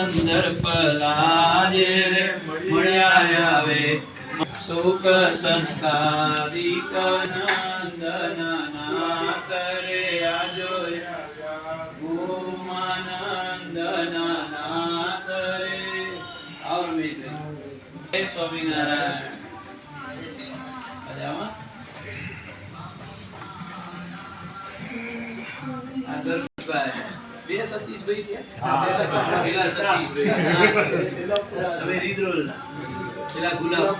કંદર્પલાજે મળ્યા આવે સુખ સંસારિક નંદન નાથ રે આજો ઉમાનંદન નાથ રે આવો મિત્ર જય સ્વામિનારાયણ બે સતીશભાઈ થયા તમે રીદ્રોલ પેલા ગુલાબ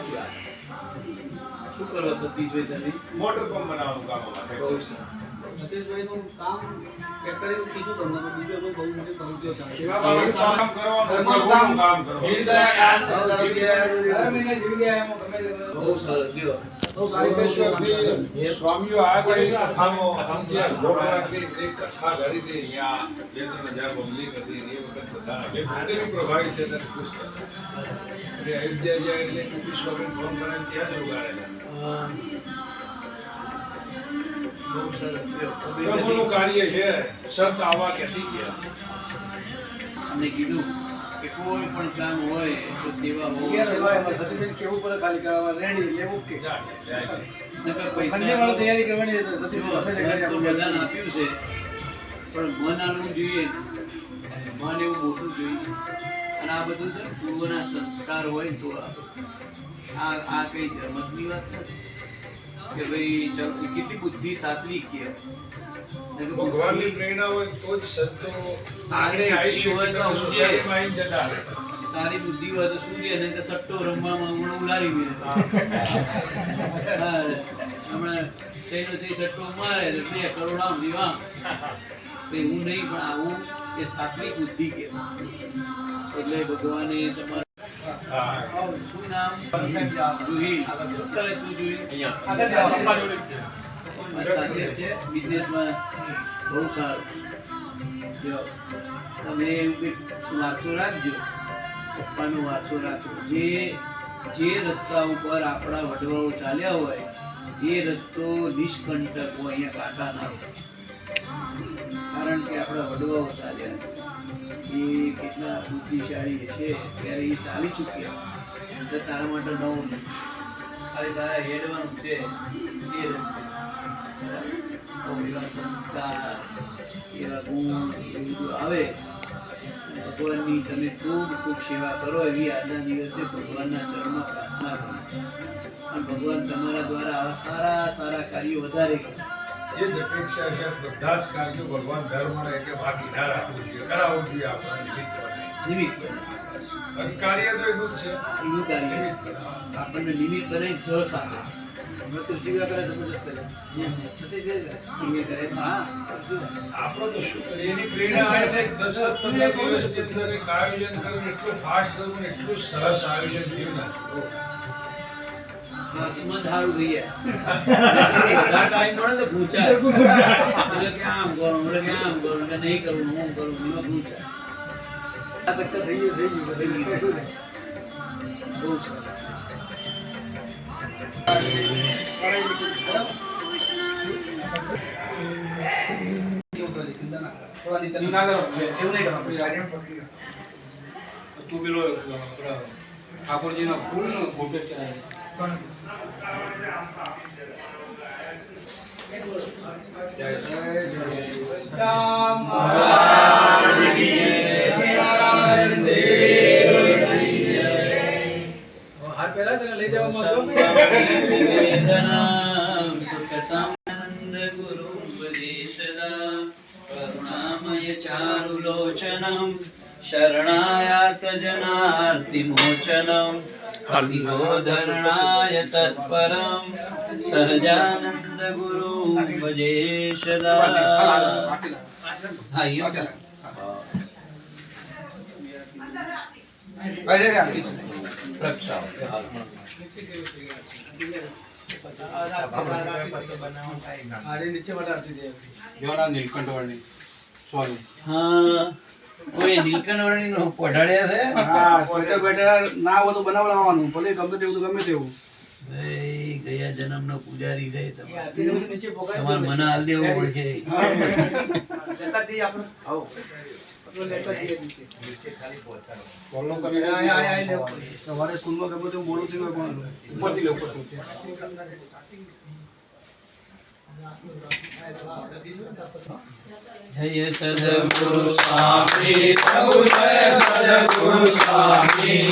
શું કરો સતીશભાઈ તમે મોટર પંપ બનાવવાનું કામ માટે બહુ સારું સતીશભાઈ નું કામ ટ્રેક્ટર સીધું તમને તો બીજો બહુ મોટો પહોંચ્યો છે સેવા ભાવનું કામ કરવાનું કામ બહુ સરસ ગયો સ્વામીઓ આ કરી કથાનો એક કથા કરી હતી અહીંયા જે તમે જ્યાં પબ્લિક હતી એ વખત બધા બે પોતે પ્રભાવિત છે અને ખુશ હતા એટલે અયોધ્યા જાય એટલે કુપી સ્વામી ફોન કરીને ત્યાં જ ઉગાડેલા બહુ સરસ ગયો પ્રભુનું કાર્ય છે શબ્દ આવા ક્યાંથી ગયા અમને કીધું કે કોઈ પણ કામ હોય તો સેવા બહુ કેવું પડે ખાલી કરવા રેડી લેવું કે પૈસા તૈયારી કરવાની બધાને આપ્યું છે પણ મન આનું જોઈએ મન એવું મોટું જોઈએ અને આ બધું છે પૂર્વના સંસ્કાર હોય તો આ કઈ રમતની વાત નથી કે ભાઈ ચાલો કેટલી બુદ્ધિ સાત્વિક કહેવાય ભગવાનની પ્રેરણા હોય તો જ સંતો આગળ આવી શકે સોસાયટીમાં આવી જતા રહે સારી બુદ્ધિ હોય તો શું છે ને કે સટ્ટો રમવામાં હમણાં ઉલારી મેં હમણાં થઈને સટ્ટો મારે તો 2 કરોડ આમ દીવા હું નહીં પણ આવું એ સાત્વિક બુદ્ધિ કહેવાય એટલે ભગવાને તમારે શું નામ જુહી કરે તું જુહી અહીંયા છે બિઝનેસમાં બહુ સારું જો તમે વારસો રાખજો પપ્પાનો વારસો રાખો જે રસ્તા ઉપર આપણા વડવાઓ ચાલ્યા હોય એ રસ્તો નિષ્કંટક હોય અહીંયા કાંટા ના હોય કારણ કે આપણા વડવાઓ ચાલ્યા એ કેટલા બુદ્ધિશાળી છે ત્યારે એ ચાલી ચૂક્યા તો તારા માટે નવું નથી ખાલી તારા હેડવાનું છે એ રસ્તે એવા સંસ્કાર એવા ગુણ એ બધું આવે ભગવાનની તમે ખૂબ ખૂબ સેવા કરો એવી આજના દિવસે ભગવાનના ચરણમાં પ્રાર્થના કરો અને ભગવાન તમારા દ્વારા આવા સારા સારા કાર્યો વધારે કરે એ જ અપેક્ષા છે બધા જ કાર્યો ભગવાન ધર્મ રહે કે બાકી ના રાખવું જોઈએ કરાવવું જોઈએ આપણે નિમિત્ત અને કાર્ય તો એવું જ છે એવું કાર્ય આપણને નિમિત્ત બને જ સાથે તુલસીગ્રહ કરે જબરજસ્ત કરે હા આપણો તો શું કરીએ એની પ્રેરણા આવે 10-15 દિવસની અંદર એક આયોજન કર્યું એટલું ફાસ્ટ કર્યું એટલું સરસ આયોજન થયું ને સારું ભૈયા ટાઈમ મળે તો પૂછાય એટલે કે આમ કરું એટલે કે આમ કરું એટલે નહીં કરું હું કરું એમાં પૂછાય આ બચ્ચા થઈ ગયું બહુ સરસ તું પેલો ઠાકોરજીનો ફૂલનો ફોટો ચડાવે હાથ પહેલા તને લઈ જવામાં સુખ સાનંદ ગુરુ ઉપદેશદા કરુણામય ચારુલોચનમ શરણાયાત જનાર્તિ મોચનમ અતિરોધરણાય તત્પરમ સહજાનંદ ગુરુ ભજે સદા નીચે વટાડતી નીલકંઠ સ્વામી હા કોઈ નીલકંઠ નો પઢાડ્યા છે હા સ્વેટર બેટર ના બધું બનાવવાનું ભલે ગમે તેવું ગમે તેવું ગયા જન્મનો પૂજારી ગઈ તમારે મને હાલ દેવું પડશે ફોલો કરી સવારે સ્કૂલમાં ગમે તો મોડું થયું હોય પણ ઉપરથી લે ઉપરથી જય સદગુરુ સ્વામી પ્રભુ જય સદગુરુ સ્વામી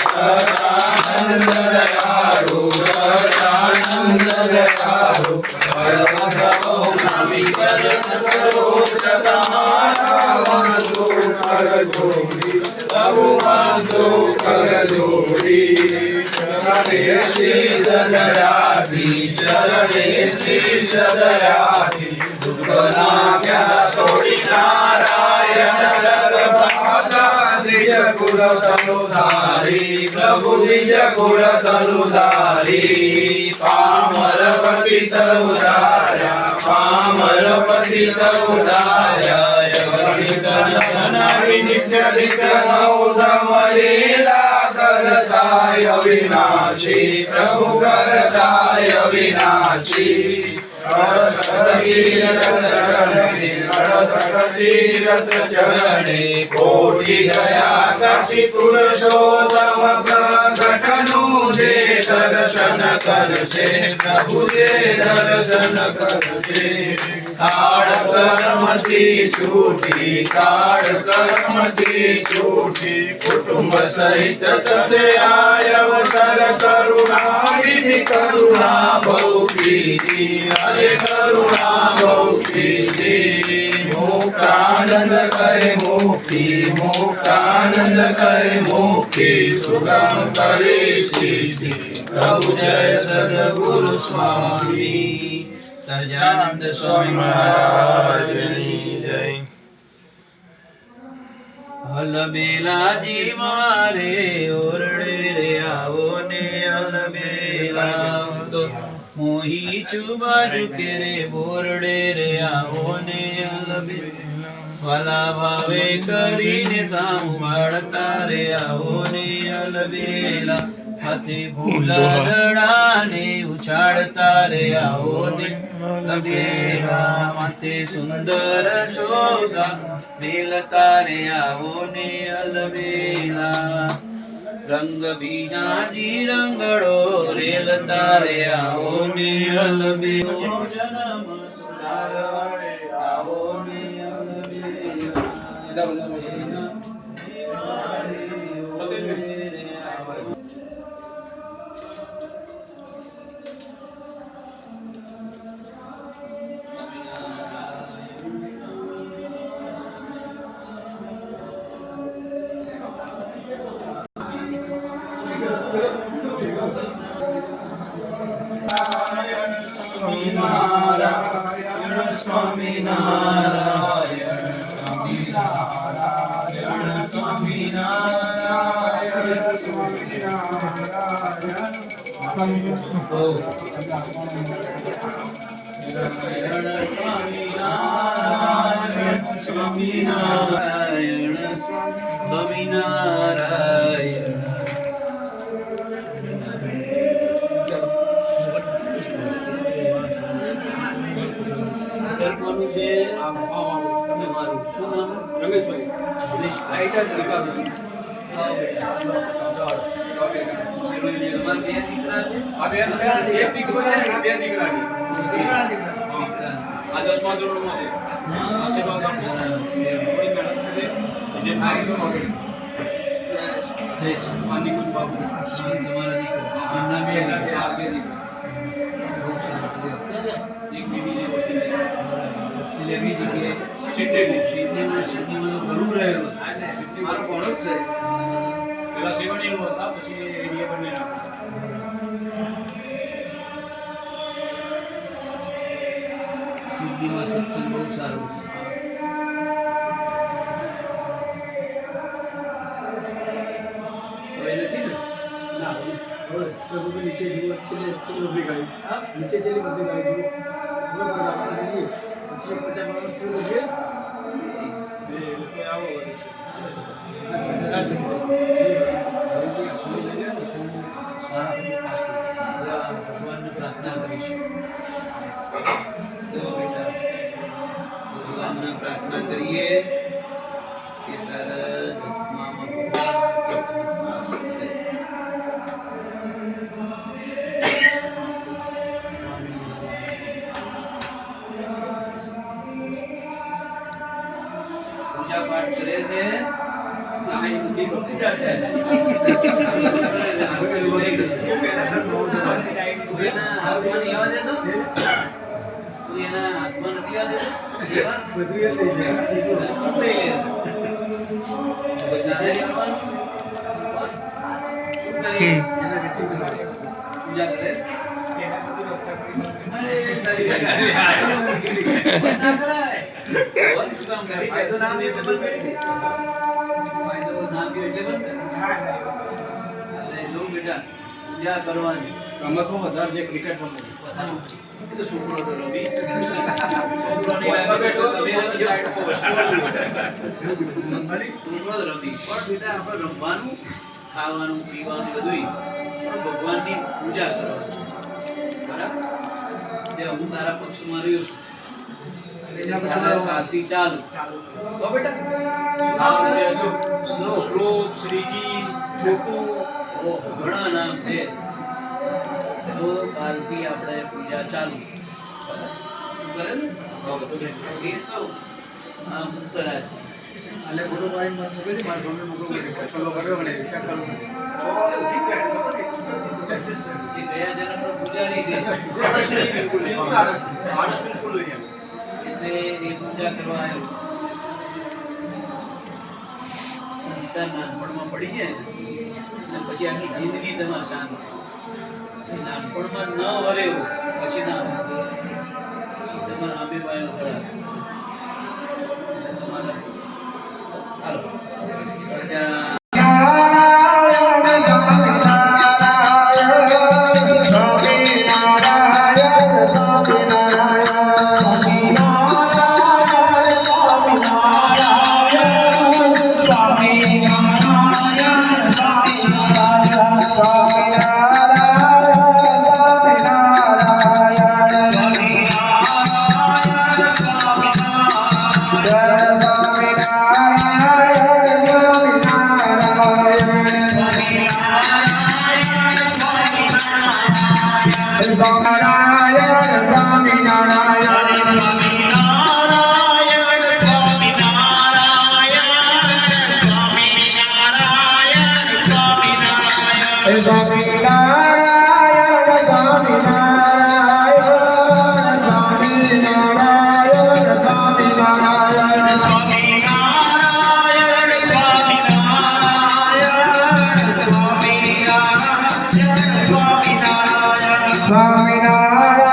સદાનંદ દયાળુ સદાનંદ દયાળુ પરમહંસો નામી કરત સર્વોચ્ચ તમારા વંદો કર જોડી પ્રભુ વંદો કર જોડી ચરણે શીશ દયાથી ચરણે શીશ દયાથી દુઃખના ક્યાં તોડી નારાયણ જગતમાતા દ્વિજ કુળ તનુધારી પ્રભુ દ્વિજ કુળ તનુધારી પામર પતિત ઉધાર્યા પામર પતિત ઉધાર્યા ગણિત નંદન વિનિત્ય નિત્ય ગૌતમ લીલા કરતાય અવિનાશી પ્રભુ કરતાય અવિનાશી તીરથ ચરણે કોટી ગયા કાશી પુરુષોત્તમ પ્રગટનું જે દર્શન કરશે પ્રભુ જે દર્શન કરશે કાળ કર્મથી છૂટી કાળ કર્મથી છૂટી કુટુંબ સહિત થશે આય અવસર કરુણા વિધિ કરુણા બહુ કીધી હરે કરુણા બહુ કીધી મુક્તાનંદ કરે મુક્તિ મુક્તાનંદ કરે મુક્તિ સુગમ કરે સિદ્ધિ પ્રભુ જય સદગુરુ સ્વામી સહજાનંદ સ્વામી મહારાજની જય હલબેલાજી મારે ઓરડે રે આવો ને હલબેલા તો મોહી છું બાજુ કે રે બોરડે રે આવો ને હલબેલા વાલા ભાવે કરીને સાંભળતા રે આવો ને હલબેલા હાથે ફૂલડાને ઉછાળતા રે આવો ને હલબેલા માથે સુંદર ચોગા મેલતા રે આવો ને હલબેલા રંગ બીજાજી રંગડો રેલતા રે આવો ને હલબેલો જન્મ સુધારવાડે આવો ને સિદ્ધિમાં સત્સંગ બહુ સારું છે. હવે નથી ને? ના હવે પ્રભુ નીચે જુઓ છેલ્લે છેલ્લી બધી ગાય નીચે છેલ્લી બધી ગાય જુઓ હવે આપણે જઈએ પછી 50 માણસ પૂરો છે બે લોકો આવો વળે છે ભગવાનને પ્રાર્થના કરીશું. ભગવાનને પ્રાર્થના કરીએ આઈ બુદ્ધિ કો પૂજા છે પૂજા કરે પૂજા કરવાની રમતમાં વધારે છે ક્રિકેટ રમે એ તો છોકરો તો રમી છોકરોની લાગે તો તમે રમી જાઓ. છોકરો જ રમી પણ બેટા આપણે રમવાનું ખાવાનું પીવાનું બધું પણ ભગવાનની પૂજા કરવાની બરાબર જે હું તારા પક્ષમાં રહ્યો છું તારા કાલથી ચાલુ હો બેટા શ્લોક શ્રીજી છોટું ઘણા નામ છે તો કાલથી આપણે પૂજા ચાલુ કરે ને એ તો આ મુક્તરાજ છે એટલે ફોટો પાડીને મને મોકલી દે, મારા ફોનને મોકલવો છે. ફોલો કર્યો મને ઈચ્છા કરું એ ગયા જન્મનો પૂજારી છે. એટલે એ પૂજા કરવા આવ્યો સંસ્કાર નાનપણમાં પડી જાય ને અને પછી આખી જિંદગી તમારે શાંત નાનપણમાં ન વરે એવું પછી ના વરે. પછી તમારા આંબેબાઈનો ખરા તમારા હાલો પ્રજા Narayana,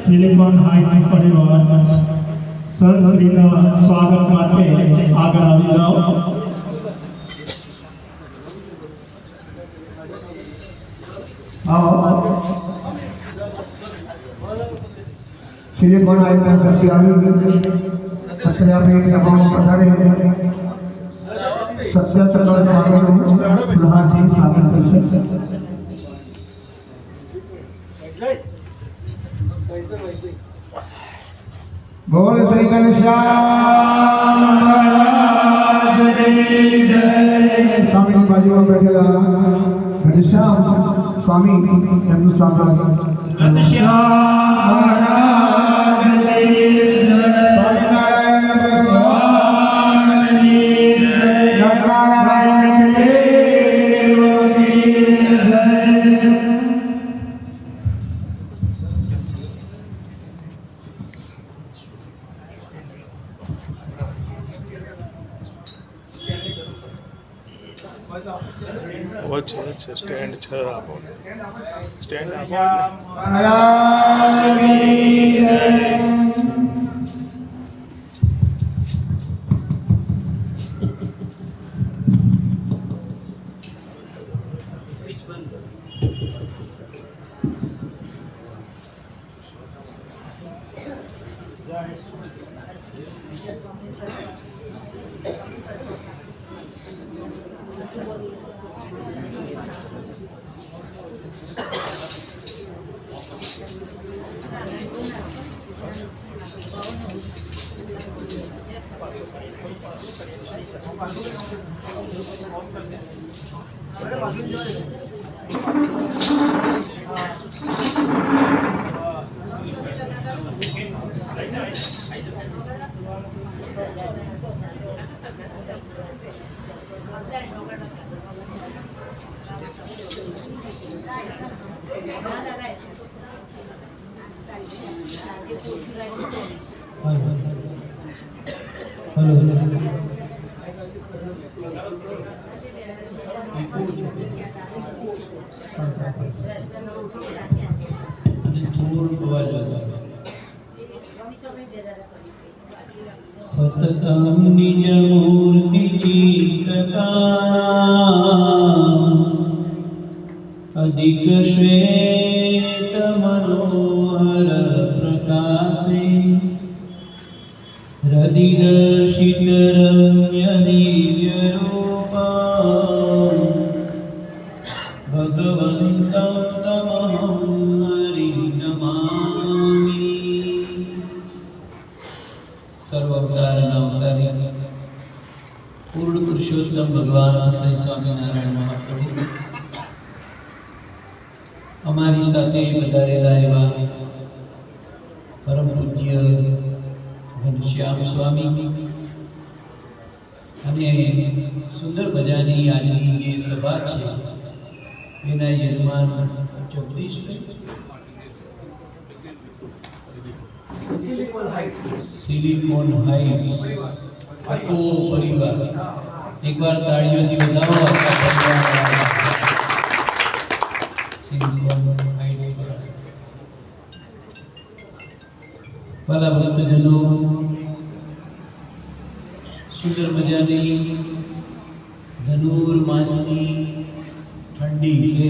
સિલિકોન હાઈ પરિવાર સંશ્રીના સ્વાગત માટે આગળ આવી જાઓ. સિલિકોન હાઈ સંસ્કૃતિ આવી અત્યારે આપણે તમામ પધારે સત્યત્ર સ્વાગતનું ફુલહારથી સ્વાગત કરશે. બોલ શ્રી ઘનશ્યામ મહારાજની જય. સ્વામીની બાજુમાં બેઠેલા ઘનશ્યામ સ્વામી એમનું સ્વાગત. ઘનશ્યામ મહારાજની જય. સ્વામિનારાયણ ભગવાનની જય. નારાયણ દેવની જય. છે સ્ટેન્ડ છે આપો સ્ટેન્ડ આપો સતતમ નિજ મૂર્તિ ચિંતતા અધિક શ્વેત મનોહર પ્રકાશે હૃદિદર્શિત રમ્ય દિવ્ય રૂપા ભગવંતં તમહં હરિં નમામિ. સર્વ અવતારના અવતારી પૂર્ણ પુરુષોત્તમ ભગવાન શ્રી સ્વામિનારાયણ મહાપ્રભુ અમારી સાથે વધારેલા એવા પરમ પૂજ્ય ઘનશ્યામ સ્વામી અને સુંદર મજાની આજની જે સભા છે એના યજમાન જગદીશભાઈ સિલિકોન હાઇટ્સ આખો પરિવાર એકવાર તાળીઓથી વધાવો આખા પરિવાર સિલિકોન હાઇટ્સ વાલા ભક્તજનો સુંદર મજાની ધનુર માસની ઠંડી છે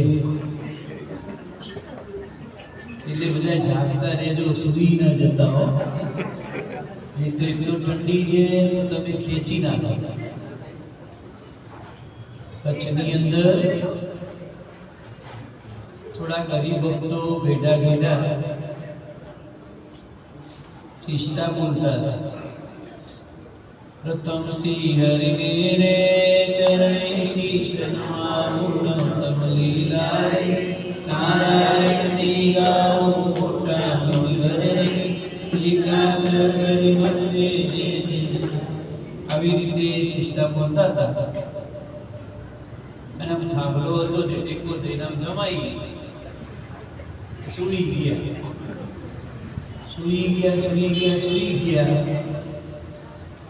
એટલે બધા જાગતા રહેજો, સૂઈ ન જતા હો. નહીં તો એટલો ઠંડી છે તો તમે ખેંચી નાખો. કચ્છની અંદર થોડા હરિભક્તો ભેડા ભેડા શિષ્ટા બોલતા હતા. પ્રથમ શ્રી હરિને રે ચરણે શીશ નમામું તમ લીલાય નારાયણ ની ગાઓ મોટા મંગરે લીલાગ્ર કરી મંદે આવી રીતે શિષ્ટા બોલતા હતા. અને આમ થાંભલો હતો જે ટેકો થઈને આમ જમાઈ સુઈ ગયા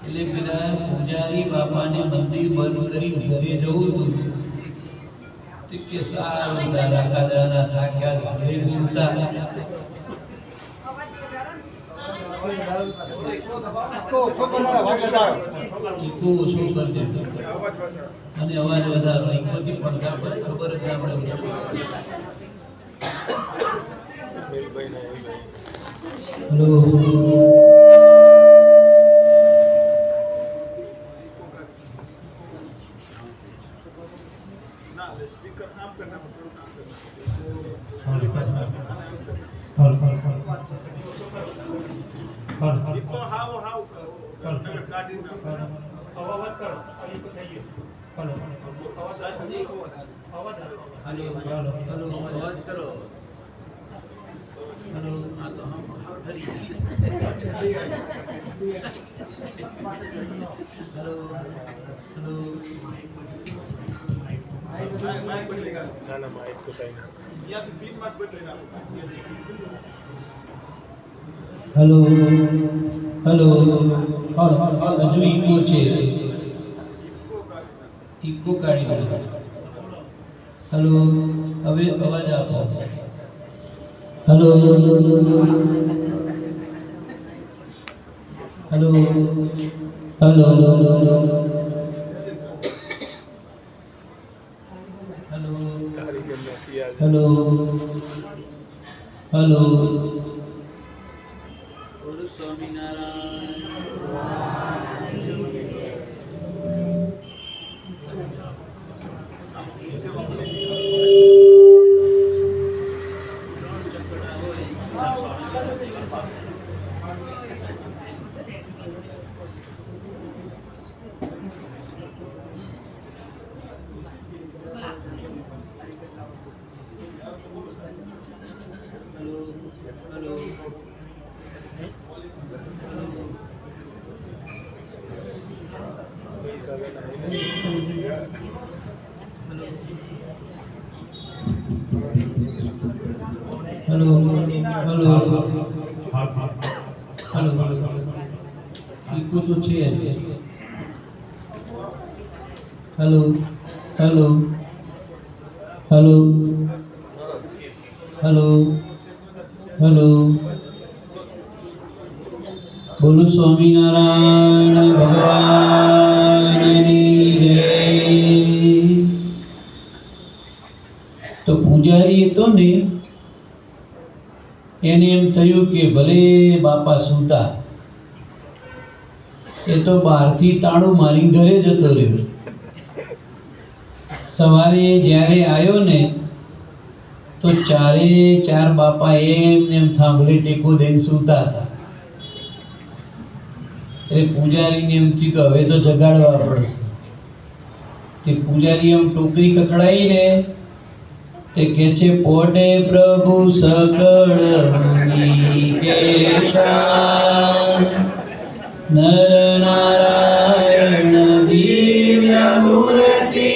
એટલે પેલા પૂજારી બાપાને મંદિર બંધ કરી ઘરે જવું હતું. કે સારું તારા કાદરાના થાક્યા ઘરે સૂતા. અને અવાજ વધારો પછી પડતા પડે ખબર જ ના પડે. હેલો હેલો હજુ ઈકો છે. ઈકો કાઢી નાખો. હલો, હવે અવાજ આપો. Hello hello hello hello. બોલો હલો હલો હલો. ઈકો તો છે. Hello hello hello hello hello. બોલો સ્વામિનારાયણ ભગવાનની જય. તો પૂજારી હતો ને, એને એમ થયું કે ભલે બાપા સૂતા, એ તો બહારથી તાળું મારી ઘરે જતો રહ્યો. સવારે જ્યારે આવ્યો ને તો ચારે ચાર બાપા એમ થાંભલે ટેકો દઈને સૂતા હતા. એટલે પૂજારીને એમ થયું કે હવે તો જગાડવા પડશે. તે પૂજારી એમ ટોકરી કકડાઈને તે કે છે, પોડે પ્રભુ સકળ મુનિ કેશા, નર નારાયણ દિવ્ય મૂર્તિ,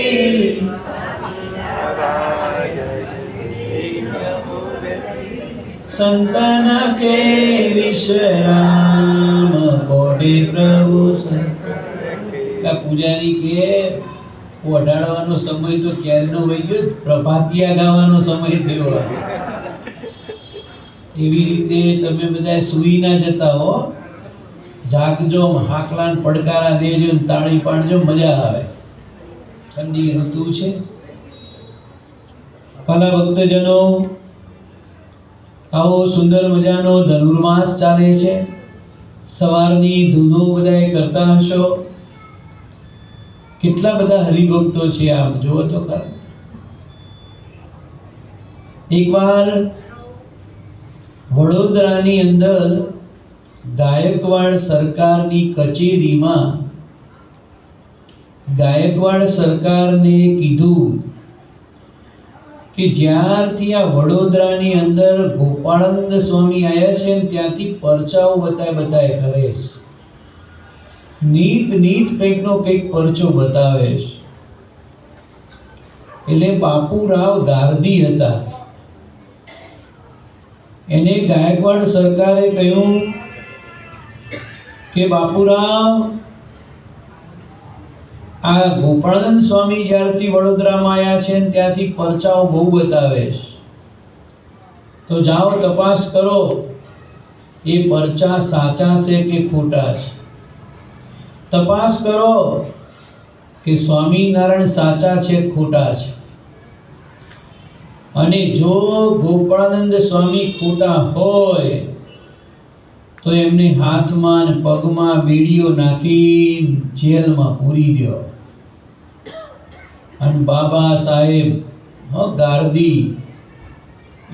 સંતન કે વિશ્રામ, પોડે પ્રભુ. પૂજારી કે ઓઢાડવાનો સમય તો ક્યારનો વહી ગયો, પ્રભાતિયા ગાવાનો સમય થયો. એવી રીતે તમે બધા સુઈ ના જતા હો, જાગજો, હાકલાન પડકારા દેજો, તાળી પાડજો, મજા આવે. ઠંડી ઋતુ છે. ભલા ભક્તજનો, આવો સુંદર મજાનો ધનુર્માસ ચાલે છે. સવારની ધૂનો બધાએ કરતા હશો. કેટલા બધા હરિભક્તો છે, આમ જુઓ તો ખરા. એકવાર વડોદરાની અંદર ગાયકવાડ સરકારની કચેરીમાં ગાયકવાડ સરકારને કીધું કે જ્યારથી આ વડોદરાની અંદર ગોપાળાનંદ સ્વામી આવ્યા છે ને ત્યાંથી પરચાઓ બતાય કરે છે. નીત કંઈકનો કંઈક પરચો બતાવે છે. એટલે બાપુરાવ ગાર્દી હતા. એને ગાયકવાડ સરકારે કહ્યું કે બાપુરાવ, આ ગોપાળાનંદ સ્વામી જ્યારથી વડોદરામાં આવ્યા છે ત્યાંથી પરચાઓ બહુ બતાવે છે, તો જાઓ તપાસ કરો એ પરચા સાચા છે કે ખોટા છે. તપાસ કરો કે સ્વામિનારાયણ સાચા છે ખોટા છે. અને જો ગોપાળાનંદ સ્વામી ખોટા હોય તો એમને હાથમાં અને પગમાં બેડીઓ નાખી જેલમાં પૂરી દો. અને બાબા સાહેબ ગાર્દી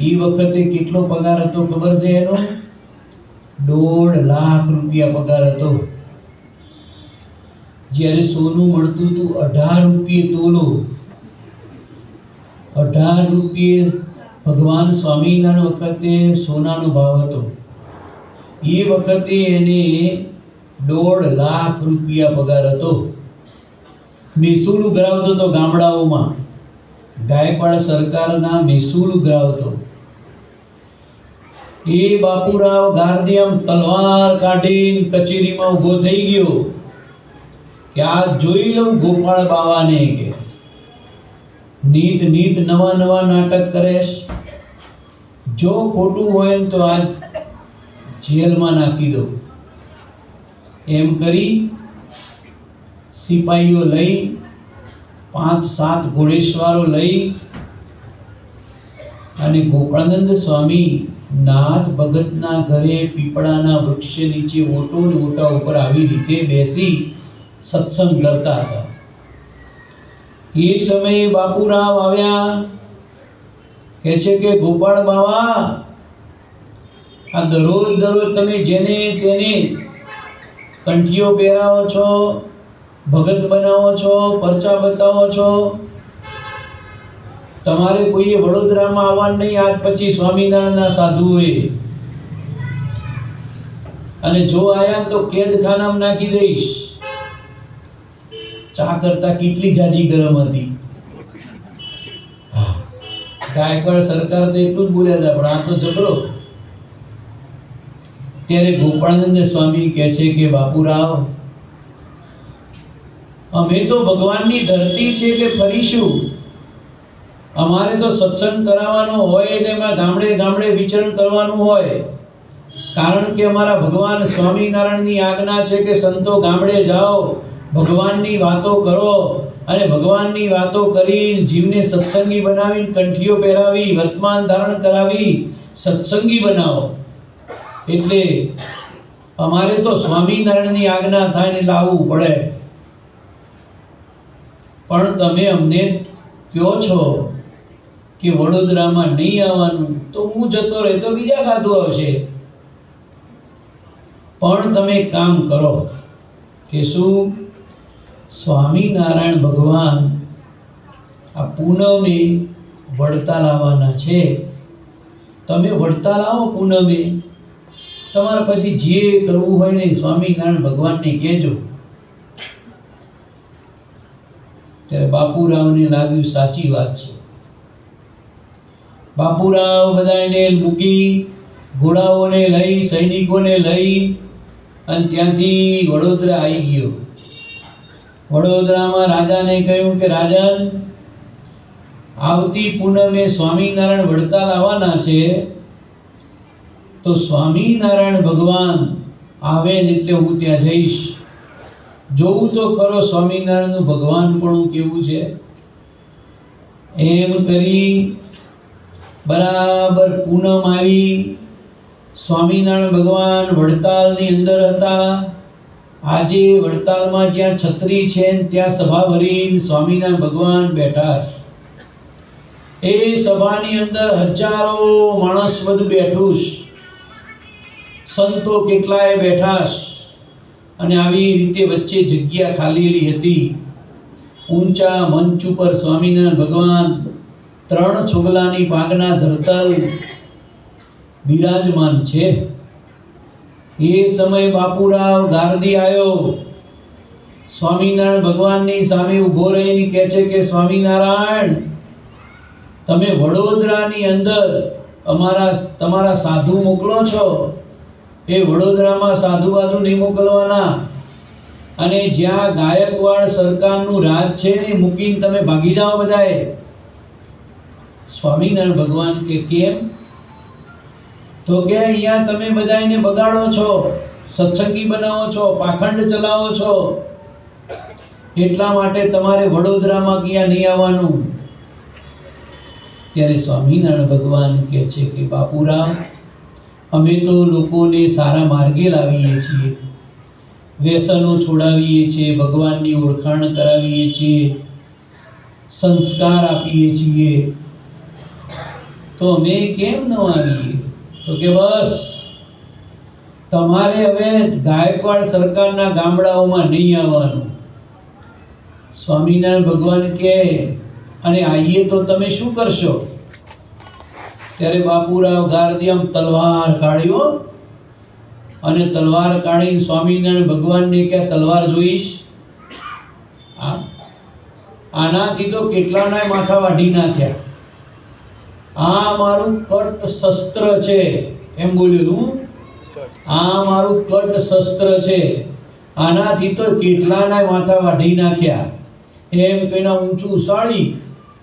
એ વખતે કેટલો પગાર હતો ખબર છે એનો? 1.5 લાખ રૂપિયા પગાર હતો. જ્યારે સોનું મળતું હતું 18 રૂપિયે તોલો. 18 રૂપિયે ભગવાન સ્વામિનારાયણ વખતે સોનાનો ભાવ હતો. એ વખતે એને 1.5 લાખ રૂપિયા પગાર હતો. મહેસૂલ ઉઘરાવતો હતો ગામડાઓમાં. ગાયકવાડ સરકારના મહેસૂલ ઉઘરાવતો. એ બાપુરાવ ગાર્દી આમ તલવાર કાઢી કચેરીમાં ઊભો થઈ ગયો કે આ જોઈ લઉં ગોપાળ બાવાને, કે નીત નીત નવા નવા નાટક કરેશ, જો ખોટું હોય ને તો આજ જેલમાં નાખી દઉં. એમ કરી સિપાહીઓ લઈ 5-7 ઘોડેસવારો લઈ અને ગોપાળાનંદ સ્વામી નાથ ભગતના ઘરે પીપળાના વૃક્ષ નીચે ઓટો ને ઓટા ઉપર આવી રીતે બેસી સત્સંગ કરતા હતા. એ સમયે બાપુરાવ આવ્યા, કહે છે કે ગોપાળ બાવા, આ દરરોજ દરરોજ તમે જેને તેને કંઠીઓ પહેરાવો છો, ભગત બનાવો છો, પરચા બતાવો છો, તમારે કોઈએ વડોદરામાં આવવાનું નહીં આજ પછી સ્વામિનારાયણના સાધુઓએ, અને જો આયા તો કેદખાનામાં નાખી દઈશ. ચા કરતા કેટલી જાજી ગરમ હતી. ગાયકવાડ સરકાર તો એટલું જ બોલ્યા હતા, પણ આ તો જબરો. ત્યારે ગોપાળાનંદ સ્વામી કહે છે કે બાપુરાવ, અમે તો ભગવાનની ધરતી છે એટલે ફરીશું. અમારે તો સત્સંગ કરાવવાનો હોય, તેમાં ગામડે ગામડે વિચરણ કરવાનું હોય, કારણ કે અમારા ભગવાન સ્વામિનારાયણની આજ્ઞા છે કે સંતો ગામડે જાઓ, ભગવાનની વાતો કરો, અને ભગવાનની વાતો કરી જીવને સત્સંગી બનાવી, કંઠીઓ પહેરાવી, વર્તમાન ધારણ કરાવી સત્સંગી બનાવો. એટલે અમારે તો સ્વામિનારાયણની આજ્ઞા થાય ને લાવવું પડે. પણ તમે અમને કહો છો કે વડોદરામાં નહીં આવવાનું, તો હું જતો રહે તો બીજા સાધુ આવશે. પણ તમે કામ કરો કે શું, સ્વામિનારાયણ ભગવાન આ પૂનમે વડતાલ આવવાના છે, તમે વડતાલ આવો પૂનમે, તમારે પછી જે કરવું હોય ને સ્વામિનારાયણ ભગવાનને કહેજો. ત્યારે બાપુરાવને લાગ્યું સાચી વાત છે. બાપુરાવ બધાને મૂકી, ઘોડાઓને લઈ, સૈનિકોને લઈ અને ત્યાંથી વડોદરા આવી ગયો. વડોદરામાં રાજાને કહ્યું કે રાજન, આવતી પૂનમે સ્વામિનારાયણ વડતાલ આવવાના છે, તો સ્વામિનારાયણ ભગવાન આવે ને એટલે હું ત્યાં જઈશ, જોવું તો ખરો સ્વામિનારાયણનું ભગવાન પણ કેવું છે. એમ કરી બરાબર પૂનમ આવી, સ્વામિનારાયણ ભગવાન વડતાલની અંદર હતા. આજે વડતાલમાં જ્યાં છત્રી છે ત્યાં સભા ભરીને સ્વામિનારાયણ ભગવાન બેઠા. એ સભાની અંદર હજારો માણસ બધું બેઠું છે, સંતો કેટલાય બેઠા છે, અને આવી રીતે વચ્ચે જગ્યા ખાલીલી હતી. ઊંચા મંચ ઉપર સ્વામિનારાયણ ભગવાન 3 છોગલાની પાગના ધરતલ બિરાજમાન છે. એ સમયે બાપુરાવ ગારદી આવ્યો, સ્વામિનારાયણ ભગવાનની સામે ઊભો રહીને કહે છે કે સ્વામિનારાયણ, તમે વડોદરાની અંદર તમારા સાધુ મોકલો છો, એ વડોદરામાં સાધુ બાધુ નહીં મોકલવાના, અને જ્યાં ગાયકવાડ સરકારનું રાજ છે ને મૂકીને તમે ભાગી જાઓ બધાએ. સ્વામિનારાયણ ભગવાન કે કેમ? તો કે અહીંયા તમે બધાને બગાડો છો, સત્સંગી બનાવો છો, પાખંડ ચલાવો છો, એટલા માટે તમારે વડોદરામાં ક્યાં નહીં આવવાનું. ત્યારે સ્વામિનારાયણ ભગવાન કહે છે કે બાપુરાવ, અમે તો લોકોને સારા માર્ગે લાવીએ છીએ, વ્યસનો છોડાવીએ છીએ, ભગવાનની ઓળખાણ કરાવીએ છીએ, સંસ્કાર આપીએ છીએ, તો અમે કેમ ન આવીએ? તો કે બસ તમારે હવે ગાયકવાડ સરકારના ગામડાઓમાં નહીં આવવાનું. સ્વામિનારાયણ ભગવાન કહે, અને આવીએ તો તમે શું કરશો? ત્યારે બાપુરાવ ગારદીયમ તલવાર કાઢ્યો, અને તલવાર કાઢીને સ્વામિનારાયણ ભગવાનને કે તલવાર જોઈશ? આનાથી તો કેટલાના માથા વાઢી નાખ્યા. આ મારું કટ શસ્ત્ર છે, એમ બોલ્યું. આ મારું કટ શસ્ત્ર છે, આનાથી તો કેટલાના માથા વાઢી નાખ્યા. એમ કહીને ઊંચું ઉસાળી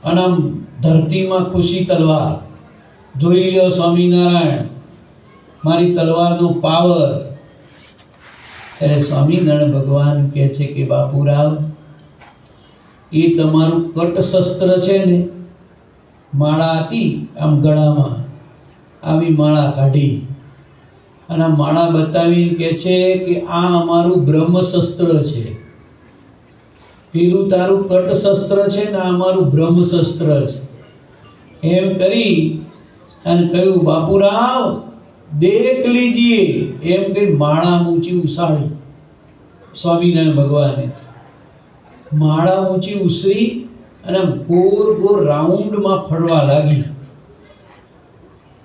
અને આમ ધરતીમાં ખુશી તલવાર. જોઈ લ્યો સ્વામિનારાયણ, મારી તલવારનો પાવર. ત્યારે સ્વામિનારાયણ ભગવાન કહે છે કે બાપુરાવ, એ તમારું કટ શસ્ત્ર છે ને, માળા હતી આમ ગળામાં, આવી માળા કાઢી અને આ માળા બતાવીને કહે છે કે આ અમારું બ્રહ્મશસ્ત્ર છે. પેલું તારું કટ શસ્ત્ર છે ને આ અમારું બ્રહ્મશસ્ત્ર છે. એમ કરી અને કહ્યું બાપુરાવ દેખ લીજીએ. એમ કહી માળા ઊંચી ઉસાડી. સ્વામિનારાયણ ભગવાને માળા ઊંચી ઉસરી અને ગોળ ગોળ રાઉન્ડમાં ફરવા લાગી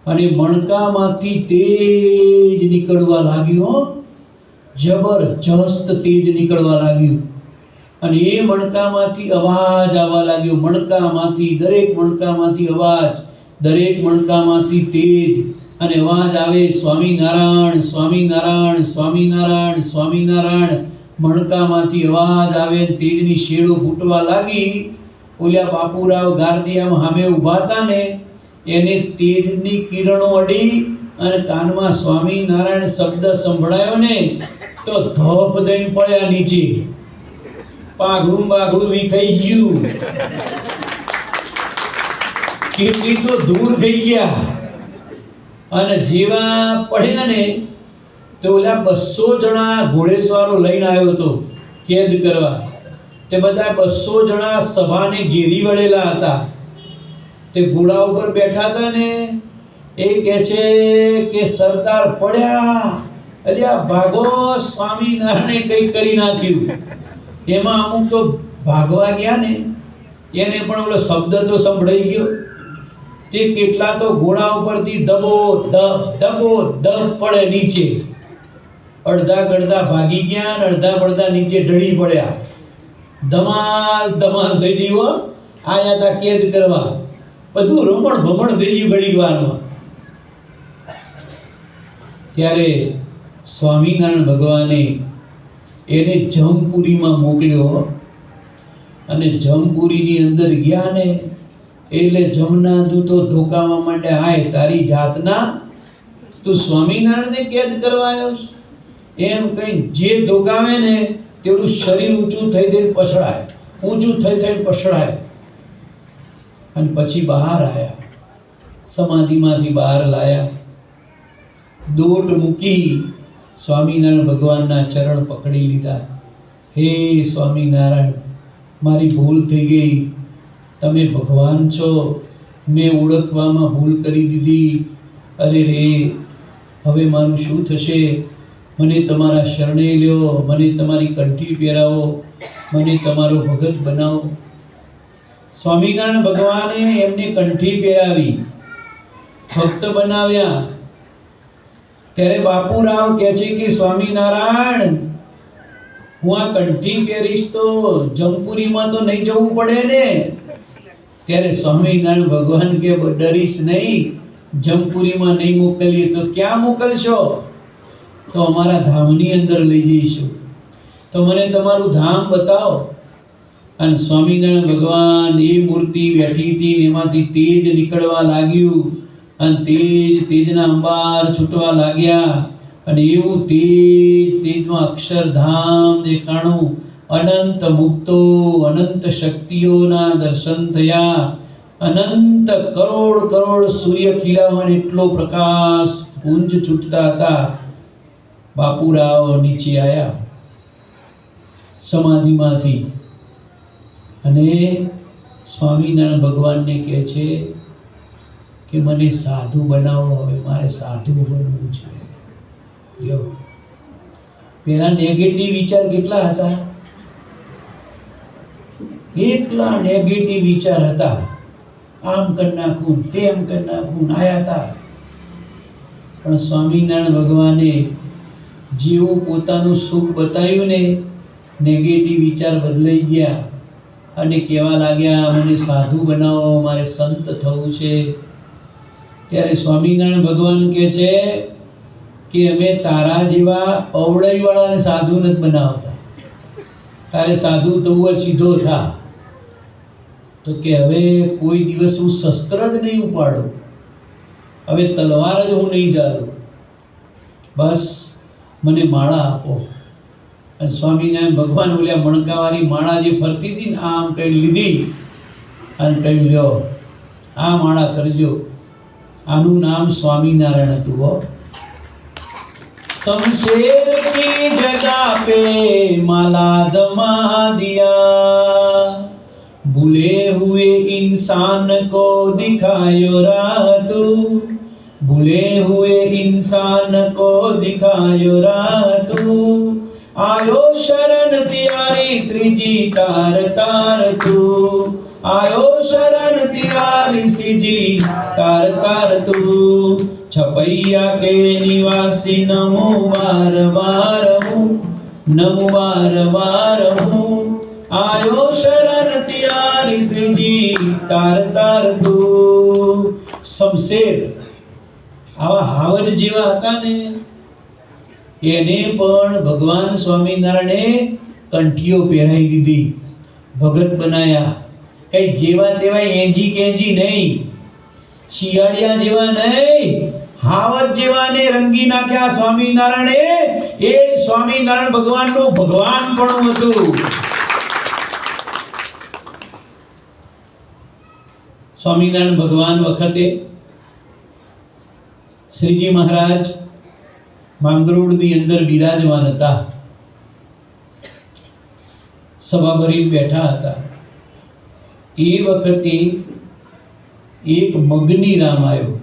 અને મણકામાંથી તેજ નીકળવા લાગ્યું. જબરજસ્ત તેજ નીકળવા લાગ્યું અને એ મણકામાંથી અવાજ આવવા લાગ્યો. મણકામાંથી, દરેક મણકામાંથી અવાજ, દરેક મણકામાંથી તેજ. અને અવાજ આવે સ્વામિનારાયણ સ્વામિનારાયણ સ્વામિનારાયણ સ્વામિનારાયણ. મણકામાંથી અવાજ આવે, તેજની શેડો ફૂટવા લાગી. ઓલ્યા બાપુરાવ ગારદિયામાં સામે ઊભા હતા ને, એને તેજની કિરણો અડી અને કાનમાં સ્વામિનારાયણ શબ્દ સંભળાયો ને તો ધપ દઈને પડ્યા નીચે. પાઘડું બાઘડું વિખાઈ ગયું, કેટલી તો દૂર થઈ ગયા. અને જેવા પડ્યા ને તો ઓલા 200 જણા ઘોડેસવારો લઈને આવ્યો હતો કેદ કરવા. તે બધા 200 જણા સભાને ઘેરી વળેલા હતા. તે ઘોડા ઉપર બેઠા હતા ને, એ કહે છે કે સરદાર પડ્યા, અલ્યા ભાગો, સ્વામિનારાયણે કંઈક કરી નાખ્યું. એમાં અમુક તો ભાગવા ગયા ને, એને પણ ઓલો શબ્દ તો સંભળાઈ ગયો. તે કેટલા તો ઘોડા ઉપરથી દબો દબ પડે નીચે. અડધા ગડધા ભાગી ગયા અને અડધા પડધા નીચે ઢળી પડ્યા. ધમાલ ધમાલ થઈ ગયું. આયા તા કેદ કરવા, બધું રમણ ભમણ થઈ ગયું ઘડી વારમાં. ત્યારે સ્વામિનારાયણ ભગવાને એને જમપુરીમાં મોકલ્યો અને જમપુરીની અંદર ગયા ને એટલે જમના દૂતો ધોકાવા માટે, હાય તારી જાતના, તું સ્વામિનારાયણને કેદ કરવા આવ્યો છે? એમ કઈ જે ધોકાવે ને તેનું શરીર ઊંચું થઈ થઈને પછડાય, ઊંચું થઈ થઈને પછડાય. અને પછી બહાર આવ્યા, સમાધિમાંથી બહાર લાયા. દોટ મૂકી સ્વામિનારાયણ ભગવાનના ચરણ પકડી લીધા. હે સ્વામિનારાયણ, મારી ભૂલ થઈ ગઈ. તમે ભગવાન છો, મેં ઓળખવામાં ભૂલ કરી દીધી. અરે રે, હવે મારું શું થશે? મને તમારા શરણે લ્યો, મને તમારી કંઠી પહેરાવો, મને તમારો ભગત બનાવો. સ્વામિનારાયણ ભગવાને એમને કંઠી પહેરાવી, ભક્ત બનાવ્યા. ત્યારે બાપુરાવ કહે છે કે સ્વામિનારાયણ, હું આ કંઠી પહેરીશ તો જમપુરીમાં તો નહીં જવું પડે ને? ત્યારે સ્વામિનારાયણ ભગવાન કે ડરીશ નહીં, જમપુરીમાં નહીં મોકલીએ તો ક્યાં મોકલશો? તો અમારા ધામની અંદર લઈ જઈશું. તો મને તમારું ધામ બતાવો. અને સ્વામિનારાયણ ભગવાન એ મૂર્તિ બેઠી હતી, એમાંથી તેજ નીકળવા લાગ્યું અને તેજના અંબાર છૂટવા લાગ્યા. અને એવું તેજમાં અક્ષરધામ દેખાણું. અનંત મુક્તો, અનંત શક્તિઓના દર્શન થયા. અનંત કરોડ કરોડ સૂર્ય ખીલાવાને એટલો પ્રકાશ પુંજ છૂટતા હતા. બાપુરાવ નીચે આવ્યા સમાધિમાંથી અને સ્વામિનારાયણ ભગવાનને કહે છે કે મને સાધુ બનાવો, હવે મારે સાધુ બનવું છે. લ્યો, પેલા નેગેટિવ વિચાર કેટલા હતા? એટલા નેગેટિવ વિચાર હતા. આમ કરી નાખું, તેમ કરી નાખું, આયા હતા. પણ સ્વામિનારાયણ ભગવાને જેવું પોતાનું સુખ બતાવ્યું ને, નેગેટિવ વિચાર બદલાઈ ગયા અને કહેવા લાગ્યા મને સાધુ બનાવો, મારે સંત થવું છે. ત્યારે સ્વામિનારાયણ ભગવાન કહે છે કે અમે તારા જેવા અવળાઈવાળાને સાધુ નથી બનાવતા, તારે સાધુ થવું હોય સીધો થા. તો કે હવે કોઈ દિવસ હું શસ્ત્ર જ નહીં ઉપાડું, હવે તલવાર જ હું નહીં જાળું, બસ મને માળા આપો. અને સ્વામિનારાયણ ભગવાન ઓલ્યા મણકાવાળી માળા જે ફરતી હતી ને આમ કઈ લીધી અને કહ્યું લ્યો આ માળા કરજો. આનું નામ સ્વામિનારાયણ હતું. હો, शमशेर की जगह पे माला दमा दिया, भूले हुए इंसान को दिखायो राह तू, भूले हुए इंसान को दिखायो राह तू, आयो शरण तिहारी श्री जी तार तार तू, आयो शरण तिहारी श्री जी तार तार तू, छपैया के निवासी नमो बार बार हूँ, नमो बार बार हूँ, आयो शरण तिहारी श्री जी तार तार तू. શમશેર આવા હાવજ જેવા હતા ને એને પણ ભગવાન સ્વામિનારાયણે કંઠીઓ પહેરાવી દીધી, ભગત બનાયા. કઈ જેવા તેવા એંજી કેંજી નહીં, શિયાળિયા જેવા નહીં, હાવજ જેવાને રંગી નાખ્યા સ્વામિનારાયણે. એ સ્વામિનારાયણ ભગવાનનું ભગવાન પણ હતું. સ્વામિનારાયણ ભગવાન વખતે શ્રીજી મહારાજ માંગરોળની અંદર બિરાજમાન હતા, સભા ભરીને બેઠા હતા. એ વખતે એક મગનીરામ આવ્યો,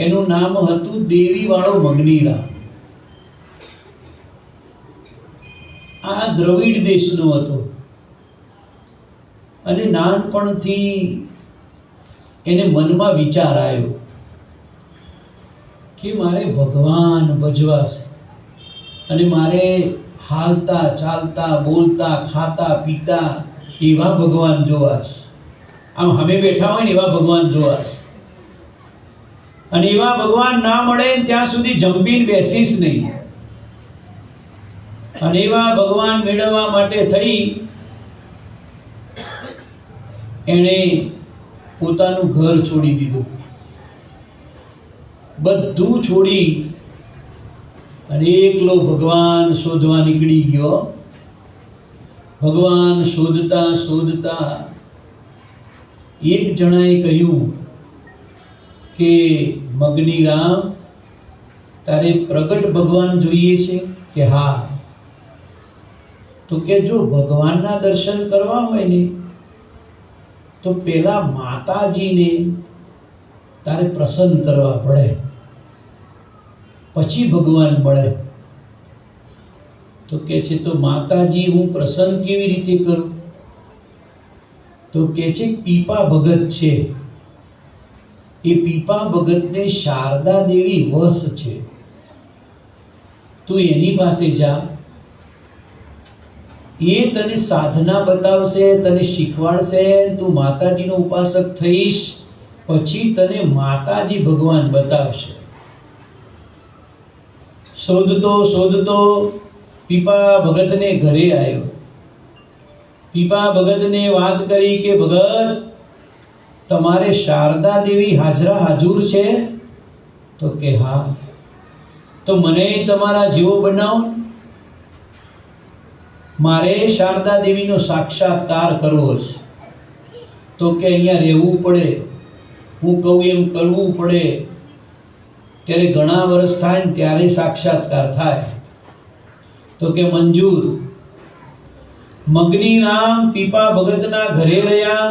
એનું નામ હતું દેવી વાળો મગનીરામ. આ દ્રવિડ દેશનો હતો અને નાનપણથી એને મનમાં વિચાર આવ્યો કે મારે ભગવાન ભજવા છે અને મારે હાલતા ચાલતા બોલતા ખાતા પીતા એવા ભગવાન જોવા છે. આમ અમે બેઠા હોય ને એવા ભગવાન જોવા છે. અને એવા ભગવાન ના મળે ત્યાં સુધી જંપીને બેસીશ નહીં. અને એવા ભગવાન મેળવવા માટે થઈ એણે પોતાનું ઘર છોડી દીધું, બધું છોડી અને એકલો ભગવાન શોધવા નીકળી ગયો. ભગવાન શોધતા શોધતા એક જણાએ કહ્યું કે મગનીરામ, તારે પ્રગટ ભગવાન જોઈએ છે? કે હા. તો કે જો ભગવાનના દર્શન કરવા હોય ને તો પેલા માતાજીને તારે પ્રસન્ન કરવા પડે, પછી ભગવાન મળે. તો કે છે તો માતાજી હું પ્રસન્ન કેવી રીતે કરું? તો કે છે પીપા ભગત છે, એ પીપા ભગતને શારદા દેવી વશ છે, તું એની પાસે જા, એ તને સાધના બતાવશે, તને શીખવાડશે, તું માતાજીનો ઉપાસક થઈશ, પછી તને માતાજી ભગવાન બતાવશે. શોધતો શોધતો પીપા ભગતને ઘરે આવ્યો. પીપા ભગતને વાત કરી કે ભગત, તમારે શારદા દેવી હાજરા હાજુર છે? તો કે હા. તો મને તમારા જેવો બનાવો, મારે શારદા દેવીનો સાક્ષાત્કાર કરવો છે. તો કે અહીંયા રહેવું પડે, હું કહું એમ કરવું પડે, ત્યારે ઘણા વર્ષ થાય ને ત્યારે સાક્ષાત્કાર થાય. તો કે મંજૂર. મગનીરામ પીપા ભગતના ઘરે રહ્યા,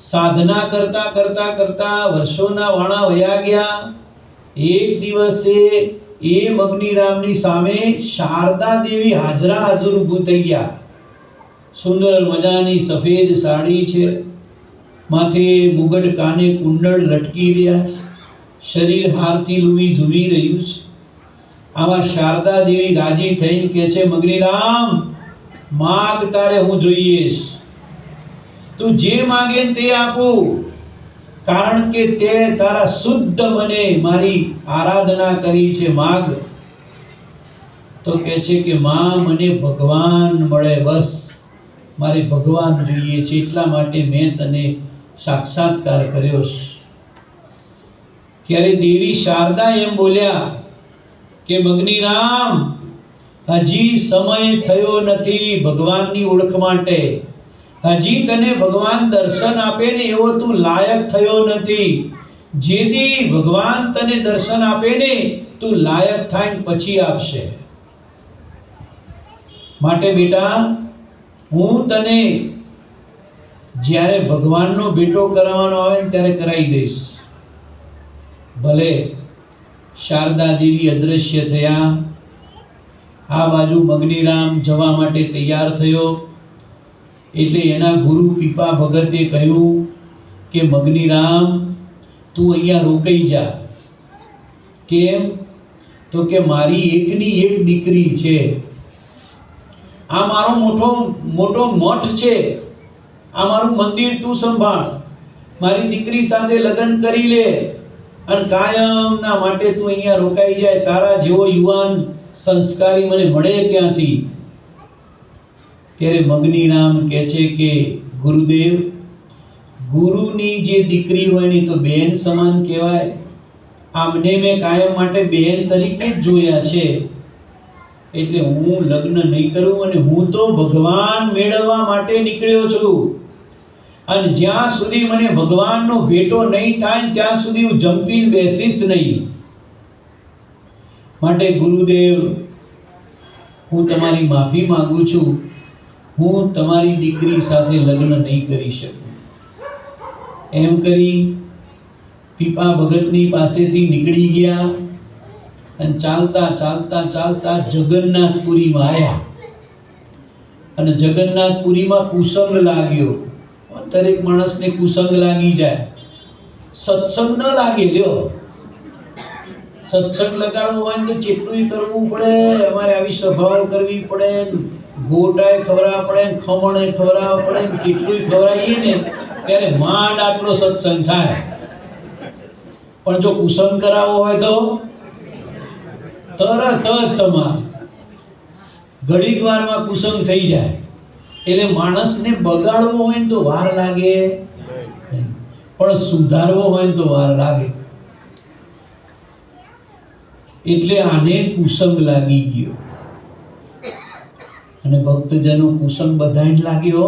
સાધના કરતા કરતા કરતા વર્ષોના વાણા વયા ગયા. એક દિવસે એ મગનીરામની સામે શારદા દેવી હાજરા હાજર ઊભું થઈ ગયા. સુંદર મજાની સફેદ સાડી છે, માથે મુગટ, કાને કુંડળ લટકી રહ્યા, શરીર હારથી લૂવી ઝૂલી રહ્યું છે. આવા શારદા દેવી રાજી થઈને કહે છે, મગનીરામ માગ, તારે હું જોઈએ, તું જે માગે તે આપું, કારણ કે તે તારા શુદ્ધ મને મારી આરાધના કરી છે, માગ. તો કહે છે કે માં મને ભગવાન મળે, બસ મારે ભગવાન જોઈએ છે, એટલા માટે મેં તને સાક્ષાત્કાર કર્યો છે. ત્યારે દેવી શારદા એમ બોલ્યા કે મગનીરામ, હજી સમય થયો નથી ભગવાનની ઓળખ માટે. હજી તને ભગવાન દર્શન આપે ને એવો તું લાયક થયો નથી. જેથી ભગવાન તને દર્શન આપે ને તું લાયક થાય ને પછી આપશે. માટે બેટા, હું તને જ્યારે ભગવાનનો ભેટો કરાવવાનો આવે ને ત્યારે કરાવી દઈશ. ભલે. શારદા દેવી અદ્રશ્ય થયા. આ બાજુ મગનીરામ જવા માટે તૈયાર થયો. એટલે એના ગુરુ પીપા ભગતે કહ્યું કે મગનીરામ, તું અહીંયા રોકાઈ જા. કેમ? તો કે મારી એકની એક દીકરી છે. આ મારો મોટો મઠ છે. આ મારું મંદિર તું સંભાળ. મારી દીકરી સાથે લગ્ન કરી લે અને કાયમના માટે તું અહીંયા રોકાઈ જાય. તારા જેવો યુવાન સંસ્કારી મને મળે ક્યાંથી? ત્યારે મગનીરામ કહે છે કે ગુરુદેવ, ગુરુની જે દીકરી હોય ને તો બહેન સમાન કહેવાય. આમને મેં કાયમ માટે બહેન તરીકે જ જોયા છે. એટલે હું લગ્ન નહીં કરું અને હું તો ભગવાન મેળવવા માટે નીકળ્યો છું. અને જ્યાં સુધી મને ભગવાનનો ભેટો નહીં થાય ત્યાં સુધી હું જંપીને બેસીશ નહીં. માટે ગુરુદેવ, હું તમારી માફી માંગુ છું. હું તમારી દીકરી સાથે લગ્ન નહીં કરી શકું. એમ કરી પીપા ભગતની પાસેથી નીકળી ગયા અને ચાલતા ચાલતા ચાલતા જગન્નાથપુરીમાં આવ્યા. અને જગન્નાથપુરીમાં કુસંગ લાગ્યો. દરેક માણસને કુસંગ લાગી જાય. સત્સંગ ન લાગે. લ્યો, સત્સંગ લગાડવું હોય તો કેટલું કરવું પડે. અમારે આવી સભાઓ કરવી પડે, ગોટાએ ખવડાવવા પડે, ખમણે ખવડાવવા પડે, કેટલું ખવડાવીએ ને ત્યારે માંડ આટલો સત્સંગ થાય. પણ જો કુસંગ કરાવવો હોય તો તરત જ તમારે ઘડીક વારમાં કુસંગ થઈ જાય. એટલે માણસને બગાડવો હોય તો વાર લાગે, પણ સુધારવો હોય તો વાર લાગે. એટલે આને કુસંગ લાગી ગયો. અને ભક્તજનો કુસંગ બધાય જ લાગ્યો.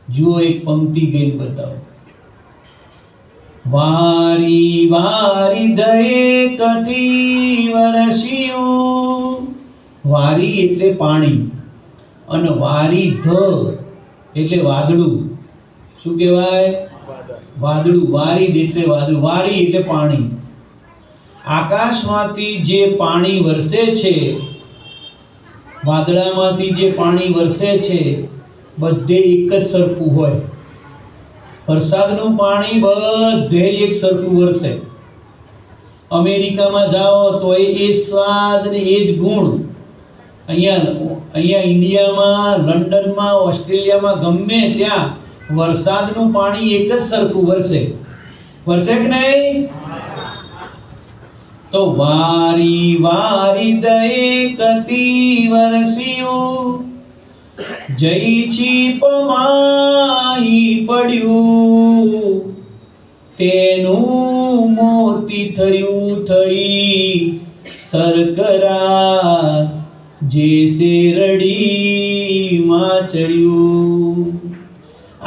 જુઓ, એક પંક્તિ ગઈ બતાવો. વારી વારી દયે કથી વરસ્યું. વારી એટલે પાણી અને વારી એટલે વાદળું. શું કહેવાય? વાદળું. વારી એટલે વાદળું. વારી એટલે પાણી. આકાશમાંથી જે પાણી વરસે છે, વાદળામાંથી જે પાણી વરસે છે, બધે એક જ સરખું હોય. વરસાદનું પાણી બધે એક સરખું વરસે. અમેરિકામાં જાઓ તો એ સ્વાદ ને એ જ ગુણ. અહીંયા ઇન્ડિયામાં, લંડનમાં, ઓસ્ટ્રેલિયામાં, ગમે ત્યાં વરસાદનું પાણી એક જ સરખું વરસે. વરસે કે નહીં? તો વારી વારી દયે કતી વરસ્યું, જઈ છીપમાઈ પડ્યું, તેનું મોતી થયું થઈ સરકરા, જે શેરડીમાં ચડ્યું.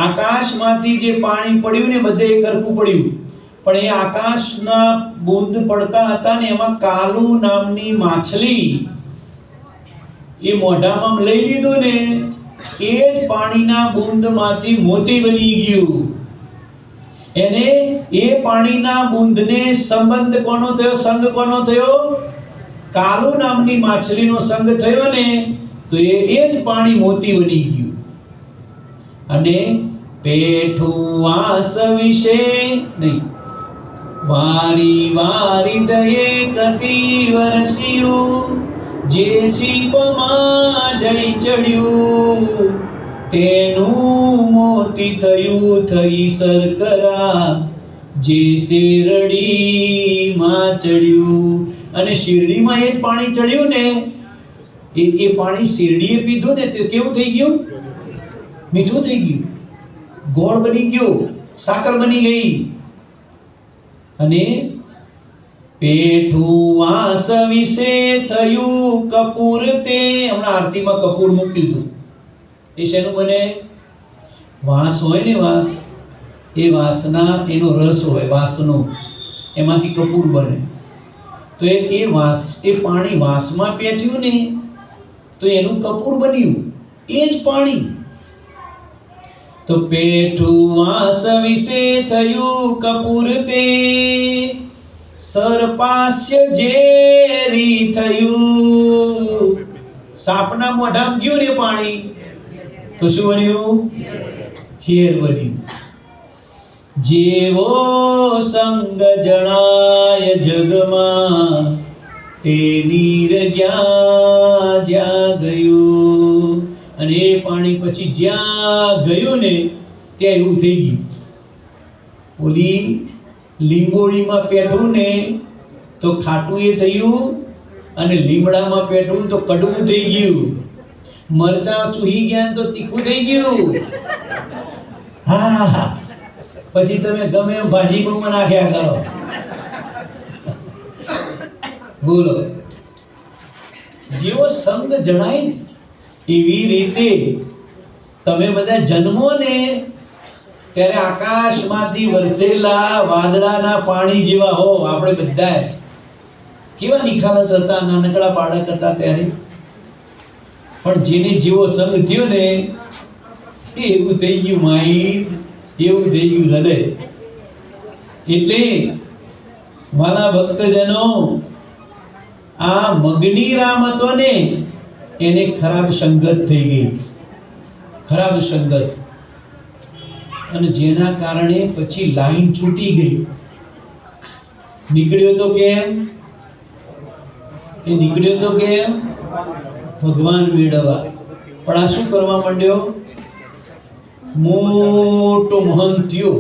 આકાશમાંથી જે પાણી પડ્યું ને બધે સરખું પડ્યું, પણ એ આકાશના બૂંદ પડતા હતા ને એમાં કાલુ નામની માછલી એ મોઢામાં લઈ લીધું ને એ જ પાણીના બૂંદમાંથી મોતી બની ગયું. એને એ પાણીના બૂંદને સંબંધ કોનો થયો? સંગ કોનો થયો? કાલુ નામની માછલીનો સંગ થયો ને તો એ જ પાણી મોતી બની ગયું. અને પેઠું વાસ વિશે નહીં, વારી વારી દયે કતી વરસ્યું, જે સીપમાં જઈ ચડ્યું, તેનું મોતી થયું થઈ શર્કરા, જે શેરડીમાં ચડ્યું. અને શેરડીમાં એ પાણી ચડ્યું ને, એ પાણી શેરડીએ પીધું ને તો કેવું થઈ ગયું? મીઠું થઈ ગયું, ગોળ બની ગયો, સાકર બની ગઈ. અને પેઠું વાસ વિશે થયું કપૂર તે. હમણાં આરતીમાં કપૂર મૂક્યું હતું. એ શેનું બને? વાસ હોય ને, વાસ, એ વાસના, એનો રસ હોય વાસનો, એમાંથી કપૂર બને. તો એ વાસ, એ પાણી વાસમાં પેઠ્યું ને તો એનું કપૂર બન્યું, એ જ પાણી. તો પેઠું વાસ વિશે થયું કપૂર તે, સર્પાસ્ય ઝેરી થયું. સાપના મોઢામાં ગયું ને પાણી તો શું બન્યું? ઝેર બન્યું. જેવો સંગ જણાય જગમાં, તે નીર જ્યાં જ્યાં ગયું. અને એ પાણી પછી જ્યાં ગયું ને ત્યાં એવું થઈ ગયું. ઓલી લીંબોળીમાં પેઠું ને તો ખાટું એ થયું, અને લીમડામાં પેઠું તો કડવું થઈ ગયું. મરચાં ચૂહી ગયા તો તીખું થઈ ગયું. હા, પછી તમે ગમે એમ ભાજીમાં નાખ્યા કરો. બોલો, જેવો સંગ જણાય ને એવી રીતે તમે બધા જન્મો ને ત્યારે આકાશમાંથી વરસેલા વાદળાના પાણી જેવા હો. આપણે બધા કેવા નિખાલસ હતા, નાનકડા બાળક હતા ત્યારે. પણ જેને જેવો સંગ થયો ને એવું થઈ ગયું માઇન્ડ, એવું થઈ ગયું હૃદય. એટલે વાલા ભક્તજનો, આ મગની રામ હતો ને એને ખરાબ સંગત થઈ ગઈ, ખરાબ સંગત. અને જેના કારણે પછી લાઈન છૂટી ગઈ. નીકળ્યો તો કેમ? એ નીકળ્યો તો કેમ? ભગવાન મેળવવા. પણ આ શું કરવા માંડ્યો? મોટો મહંત થયો.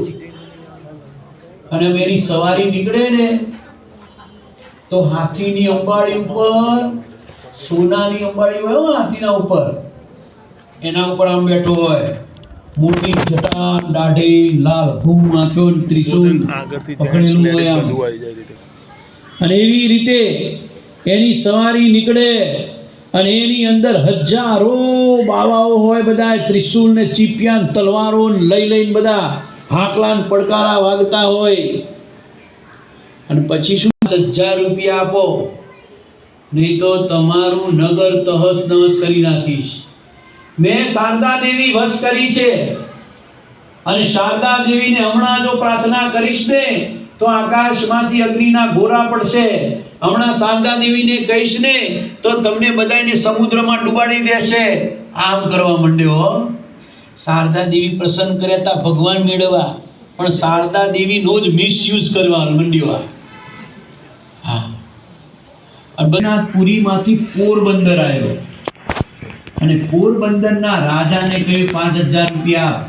અને એની સવારી નીકળે ને તો હાથીની અંબાડી ઉપર, સોનાની અંબાડી હોય હાથીના ઉપર, એના ઉપર આમ બેઠો હોય, મોટી જટા, દાઢી, લાલ ભૂમ આંખો, ત્રિશૂલ પકડેલું હોય આમ. અને એવી રીતે એની સવારી નીકળે અને એની અંદર હજારો બાવાઓ હોય, બધા ત્રિશૂલ ને ચીપિયા તલવારો લઈ લઈને બધા હાકલા ને પડકારા વાગતા હોય. અને પછી શું? 1000 રૂપિયા આપો, નહીં તો તમારું નગર તહસ નહસ કરી નાખીશ. મેં શારદા દેવી વશ કરી છે, અને શારદા દેવીને હમણાં જો પ્રાર્થના કરીશ ને તો આકાશમાંથી અગ્નિના ગોરા પડશે. હમણાં શારદા દેવીને કહીશ ને તો તમને બધાને સમુદ્રમાં ડૂબાડી દેશે. આમ કરવા માંડ્યો. શારદા દેવી પ્રસન્ન કર્યા હતા ભગવાન મેળવવા, પણ શારદા દેવીનો જ મિસયુઝ કરવા માંડ્યો. હા, પુરીમાંથી પોરબંદર આવ્યો અને પોરબંદરના રાજાને કહ્યું 5000 રૂપિયા.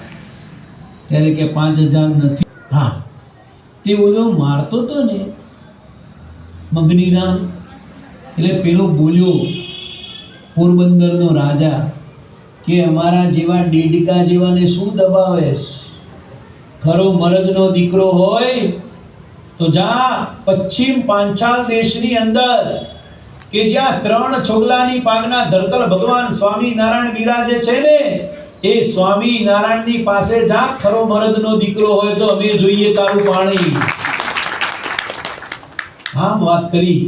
ત્યારે કે 5000 નથી. હા, તે બોલો મારતો તો ને મગનીરામ, એટલે પેલો બોલ્યો પોરબંદરનો રાજા કે અમારા જેવા ડેડકા જેવાને શું દબાવેશ? ખરો મરદનો દીકરો હોય તો જા પશ્ચિમ પાંચાલ દેશની અંદર કે જ્યાં 3 છોગલાની પાગના ધરતલ ભગવાન સ્વામિનારાયણ બિરાજે છે ને, એ સ્વામિનારાયણની પાસે જા. ખરો મરદનો દીકરો હોય તો અમે જોઈએ તારું પાણી. આમ વાત કરી.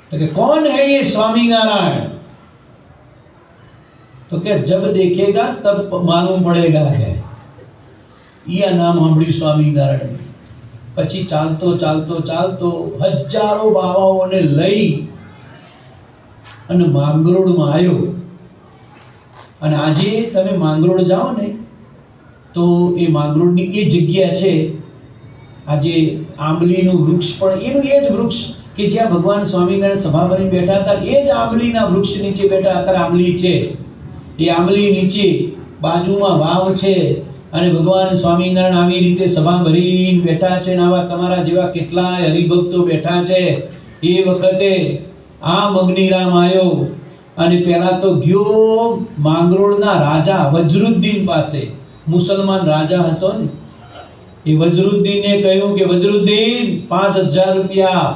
तो कि कौन है ये स्वामीनारायण? तो क्या जब देखेगा तब मालूम पड़ेगा है. ये नाम સાંભળ્યું સ્વામિનારાયણ. પછી ચાલતો ચાલતો ચાલતો હજારો બાવાઓને લઈ અને માંગરોળમાં આવ્યો. અને આજે તમે માંગરોળ જાઓ ને તો એ માંગરોળની એ જગ્યા છે, આજે આંબલીનું વૃક્ષ પણ એનું એ જ વૃક્ષ કે જ્યાં ભગવાન સ્વામિનારાયણ સભા ભરી બેઠા હતા, એ જ આંબલીના વૃક્ષ નીચે બેઠા હતા. આંબલી છે એ આંબલી નીચે બાજુમાં વાવ છે અને ભગવાન સ્વામિનારાયણ આવી રીતે સભા ભરીને બેઠા છે અને આવા તમારા જેવા કેટલાય હરિભક્તો બેઠા છે. એ વખતે આ મગનીરામ આવ્યો અને પહેલા તો ગયો માંગરોળના રાજા વજરુદ્દીન પાસે. મુસલમાન રાજા હતો ને, એ વજરુદ્દીને કહ્યું કે વજરુદ્દીન 5000 રૂપિયા.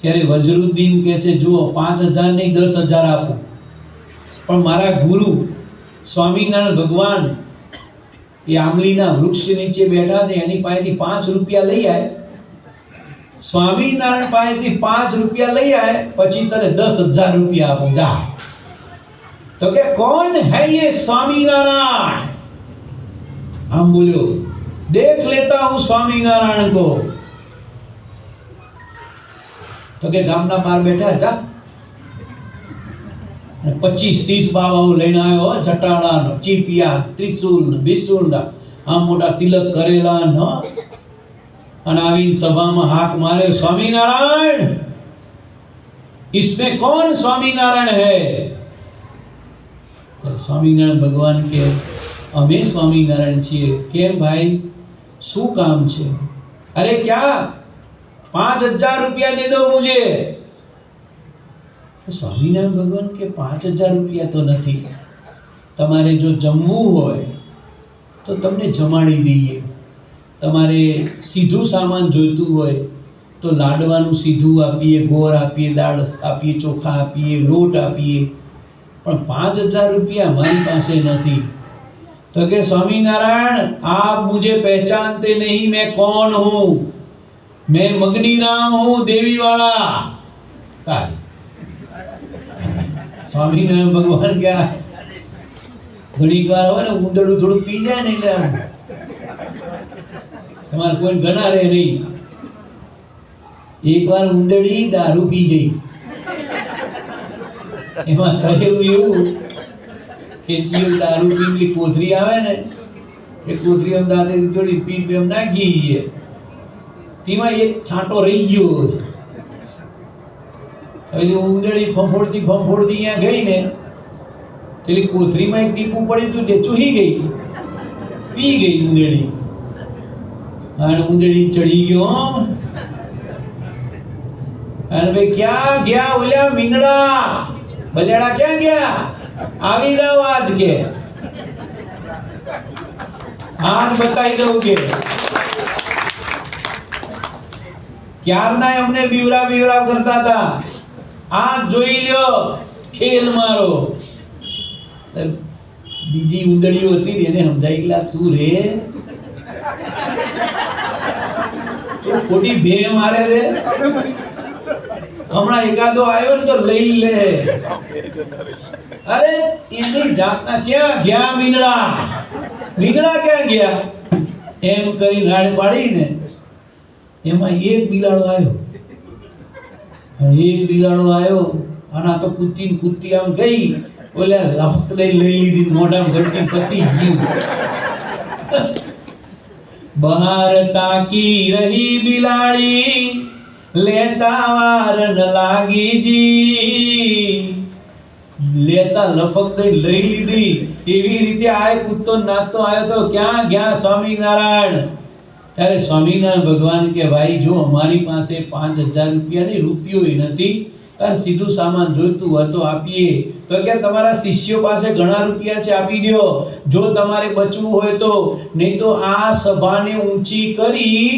ત્યારે વજરુદ્દીન કહે છે જુઓ 5000 નહીં 10000 આપું, પણ મારા ગુરુ સ્વામિનારાયણ ભગવાન એ આંબલીના વૃક્ષ નીચે બેઠા છે, એની પાસેથી 5 રૂપિયા લઈ આય. સ્વામિનારાયણ પાસેથી 5 રૂપિયા લઈ આય, પછી તને 10000 રૂપિયા આપું જા. તો કે કોણ હૈ ये स्वामीनारायण? हम बोलो देख लेता हूं स्वामीनारायण को. તો કે ગામના બહાર બેઠા હતા 25-30 બાવાઓ લઈને આવ્યો, જટાળા ચીપિયા ત્રિશુલ બિશુલ આમ મોટા તિલક કરેલા ન, અને આવીને સભામાં હાથ માર્યો, સ્વામિનારાયણ इसमें कौन स्वामीनारायण है? સ્વામિનારાયણ ભગવાન કે અમે સ્વામિનારાયણ છીએ. કેમ ભાઈ, શું કામ છે? અરે क्या 5000 रुपया दे दो मुझे. સ્વામિનારાયણ ભગવાન કે 5000 રૂપિયા તો નથી, તમારે જો જમવું હોય તો તમને જમાડી દઈએ, તમારે સીધું સામાન જોઈતું હોય તો લાડવાનું સીધું આપીએ, ગોળ આપીએ, દાળ આપીએ, ચોખા આપીએ, લોટ આપીએ, પણ 5000 રૂપિયા हमारी પાસે નથી. तो કે स्वामीनारायण आप मुझे पहचानते नहीं, मैं कौन हूँ? मैं मगनीराम हूँ देवी वाला. સ્વામિનારાયણ ભગવાન ક્યાં ઘણી વાર હોય ને ઊંધડું થોડું પી જાય ને એટલે તમારે કોઈ ગના રહે નહીં. એકવાર ઊંધડી દારૂ પી ગઈ, એમાં થયું એવું કે જે દારૂ પીલી કોથરી આવે ને એ કોથરી એમ દાદે થોડી પીપ એમ નાખી છે, તેમાં એક છાંટો રહી ગયો. હવે ઊંધડી ફંફોડતી અહીંયા ગઈ ને પેલી કોથરીમાં એક ટીપું પડ્યું હતું, તે ચૂહી ગઈ, પી ગઈ ઊંધડી. અને ઊંધડી ચડી ગયો. અને ભાઈ ક્યાં ગયા ઓલ્યા મીંગડા બલેડા, ક્યાં ગયા? આવી જાવ આજ કે આજ બતાવી દઉં કે ક્યારના અમને બીવરા કરતા હતા, આ જોઈ લ્યો ખેલ મારો. બીજી ઊંદડીઓ હતી એને સમજાઈ ગયેલા તું રે તું ખોટી ભે મારે રે, હમણાં એકાદો આવ્યો ને તો લઈ લે. અરે એની જાતના ક્યાં ગયા મીંગડા ક્યાં ગયા એમ કરી રાડ પાડીને એમાં એક બિલાડો આવ્યો અને આ તો કૂદતી આમ ગઈ, ઓલે લફક લઈ લીધી, મોઢામાં ઘડકી પતી ગયું. બહાર તાકી રહી બિલાડી, લેતા વાર ન લાગી જી. લેતા લફક દઈ લઈ લીધી. એવી રીતે આ કૂદતો નાચતો આવ્યો તો ક્યાં ગયા સ્વામિનારાયણ? ત્યારે સ્વામિનારાયણ ભગવાન કે ભાઈ જો અમારી પાસે 5000 રૂપિયા નહીં, રૂપિયો નથી, તાર સીધું સામાન જોઈતું હોય તો આપીએ. તો કે તમારા શિષ્યો પાસે ઘણા રૂપિયા છે, આપી દો જો તમારે બચવું હોય તો, નહીં તો આ સભાને ઊંચી કરી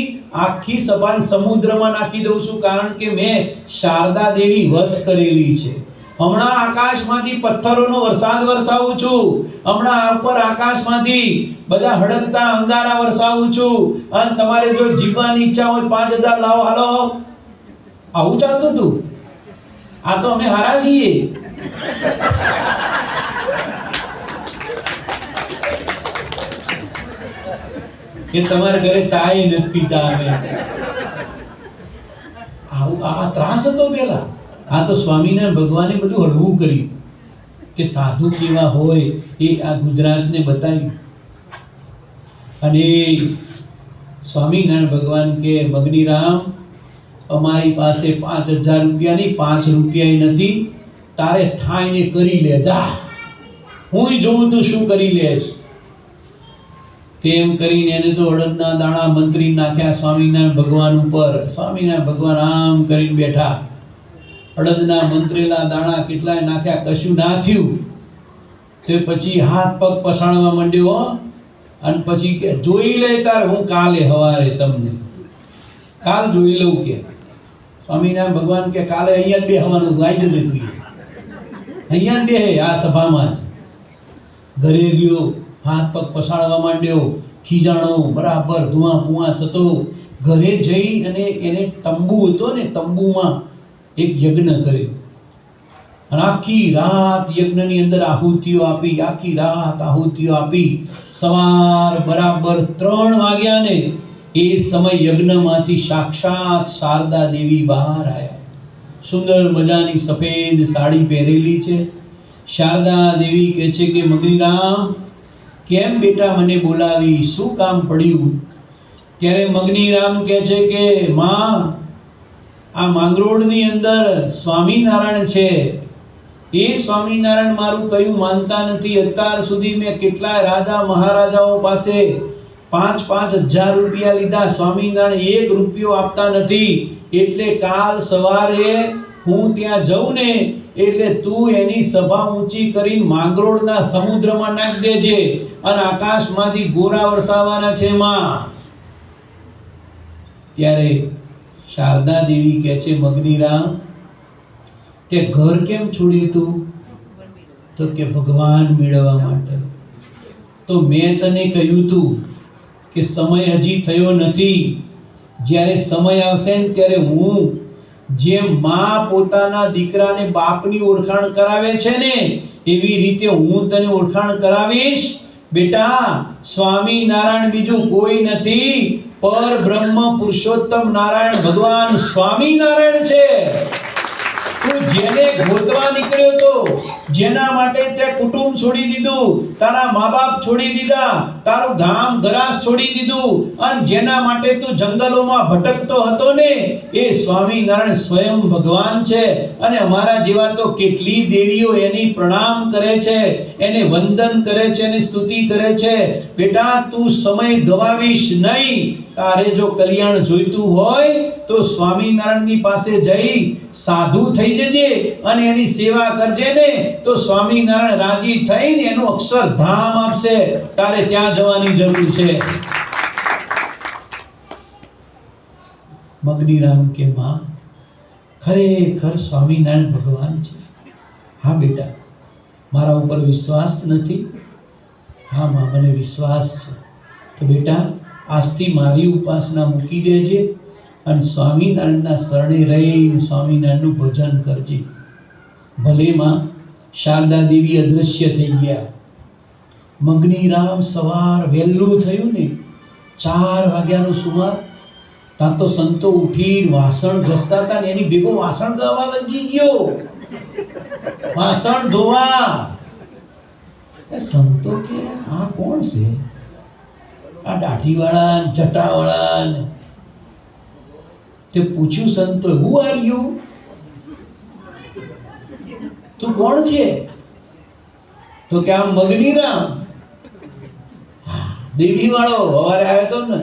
આખી સભાને સમુદ્રમાં નાખી દઉં છું, કારણ કે મેં શારદા દેવી વશ કરેલી છે. હમણાં આકાશમાંથી પથ્થરોનો વરસાદ વરસાવું છું, હમણાં ઉપર આકાશમાંથી બધા હડકતા અંગારા વરસાવું છું, અને તમારે જો જીવવાની ઈચ્છા હોય 5000 લાવો હાલો. આવું ચાલતું હતું. આ તો અમે હારા છીએ. કે તમારા ઘરે ચાય નથી પીતા અમે. આ ત્રાસ હતો પેલા. આ તો સ્વામિનારાયણ ભગવાને બધું હળવું કર્યું કે સાધુ કેવા હોય એ આ ગુજરાતને બતાવ્યું. અને સ્વામિનારાયણ ભગવાન કે મગનીરામ અમારી પાસે 5000 રૂપિયા નહીં, 5 રૂપિયા નથી, તારે થાય ને કરી લે જા. હું જોઉં તું શું કરી લેશ. તેમ કરીને એને તો અડદના દાણા મંત્રી નાખ્યા સ્વામિનારાયણ ભગવાન ઉપર. સ્વામિનારાયણ ભગવાન આમ કરીને બેઠા. અડદના મંત્રેલા દાણા કેટલાય નાખ્યા, કશું ના થયું. તે પછી હાથ પગ પસાડવા માંડ્યો હો. અને પછી કે જોઈ લે તાર, હું કાલે હવારે તમને કાલ જોઈ લઉં કે. સ્વામિનારાયણ ભગવાન કે કાલે અહીંયા જ બેહવાનું, આવી જજે તું અહીંયા જ બેહે આ સભામાં જ. ઘરે ગયો, હાથ પગ પસાડવા માંડ્યો, ખીજાણો બરાબર ધુઆ પુઆ થતો. ઘરે જઈ અને એને તંબુ હતો ને, તંબુમાં એક યજ્ઞ કર્યો. અને આખી રાત યજ્ઞની અંદર આહુતિઓ આપી, આખી રાત આહુતિઓ આપી. સવાર બરાબર 3 વાગ્યા ને એ સમય યજ્ઞમાંથી સાક્ષાત શારદા દેવી બહાર આવ્યા. સુંદર મજાની સફેદ સાડી પહેરેલી છે. શારદા દેવી કહે છે કે મગનીરામ, કેમ બેટા મને બોલાવી, શું કામ પડ્યું? ત્યારે મગનીરામ કહે છે કે માં, આ માંગરોળની અંદર સ્વામિનારાયણ છે. એ સ્વામિનારાયણ મારું કયું માનતા નથી. અત્યાર સુધી મેં કેટલાય રાજા મહારાજાઓ પાસે 5,000 રૂપિયા લીધા, સ્વામિનારાયણ 1 રૂપિયો આપતા નથી. એટલે કાલ સવારે હું ત્યાં જઉં ને એટલે તું એની સભા ઊંચી કરીને માંગરોળના સમુદ્રમાં નાખી દેજે, અને આકાશમાંથી ગોરા વરસાવવાના છે માં. ત્યારે શારદા દેવી કહે છે મગનીરામ, તે ઘર કેમ છોડ્યું તું? તો કે ભગવાન મેળવવા માટે. તો મેં તને કહ્યું તું કે સમય હજી થયો નથી. જ્યારે સમય આવશે ને ત્યારે હું જેમ માં પોતાના દીકરાને બાપની ઓળખાણ કરાવે છે ને, એવી રીતે હું તને ઓળખાણ કરાવીશ. બેટા, સ્વામિનારાયણ બીજું કોઈ નથી, પર બ્રહ્મ પુરુષોત્તમ નારાયણ ભગવાન સ્વામિનારાયણ છે. તું જેને ગોતવા નીકળ્યો તો, જેના માટે તે કુટુંબ છોડી દીધું, તારા મા બાપ છોડી દીધા, તારું ગામ ગરાસ છોડી દીધું, અને જેના માટે તું જંગલોમાં ભટકતો હતો ને, એ સ્વામિનારાયણ સ્વયં ભગવાન છે. અને અમારા જેવા તો કેટલી દેવીઓ એની પ્રણામ કરે છે, એને વંદન કરે છે, એની સ્તુતિ કરે છે. બેટા, તું સમય ગવાવીશ નહીં. તારે જો કલ્યાણ જોઈતું હોય તો સ્વામિનારાયણની પાસે જઈ સાધુ થઈ જજે અને એની સેવા કરજે ને, તો સ્વામિનારાયણ રાજી થઈને એનું અક્ષરધામ આપશે. તારે ત્યાં જવાની જરૂર છે. મગનીરામ કે માં, ખરેખર સ્વામિનારાયણ ભગવાન છે. હા બેટા, મારા ઉપર વિશ્વાસ નથી? હા માં, મને વિશ્વાસ છે. તો બેટા, આજથી મારી ઉપાસના મૂકી દેજે અને સ્વામિનારાયણના શરણે રહીને સ્વામિનારાયણનું ભજન કરજે. ભલે માં. શારદા દેવી અદૃશ્ય થઈ ગયા. મગનીરામ સવાર વહેલું થયું ને 4 વાગ્યાનું સુમાર, ત્યાં તો સંતો ઉઠી વાસણ ઘસતા હતા ને એની ભેગો વાસણ ધોવા લાગી ગયો. વાસણ ધોવા. સંતો કે આ કોણ છે? આ દાઢીવાળા, જટાવાળા. તે પૂછ્યું સંતો, હુ આર યુ? તું કોણ છે? તો કે આમ મગનીરામ, દેવી વાળો હવારે આવ્યો તો ને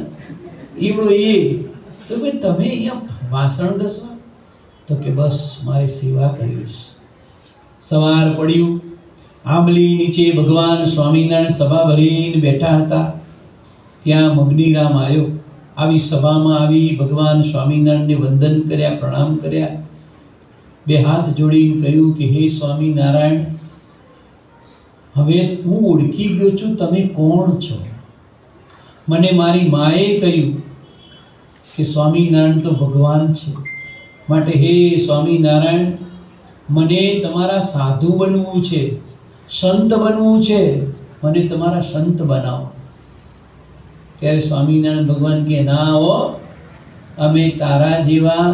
ઈવડો એ. તો ભાઈ તમે અહીંયા વાસણ ઘસવા? તો કે બસ મારી સેવા કરીશ. સવાર પડ્યું, આંબલી નીચે ભગવાન સ્વામિનારાયણ સભા ભરીને બેઠા હતા. ત્યાં મગનીરામ આવ્યો. આવી સભામાં આવી ભગવાન સ્વામિનારાયણને વંદન કર્યા, પ્રણામ કર્યા. 2 હાથ જોડીને કહ્યું કે હે સ્વામિનારાયણ, હવે હું ઓળખી ગયો છું તમે કોણ છો. મને મારી માએ કહ્યું કે સ્વામિનારાયણ તો ભગવાન છે, માટે હે સ્વામિનારાયણ, મને તમારા સાધુ બનવું છે, સંત બનવું છે, મને તમારા સંત બનાવો. ત્યારે સ્વામિનારાયણ ભગવાન કે ના હો, અમે તારા જેવા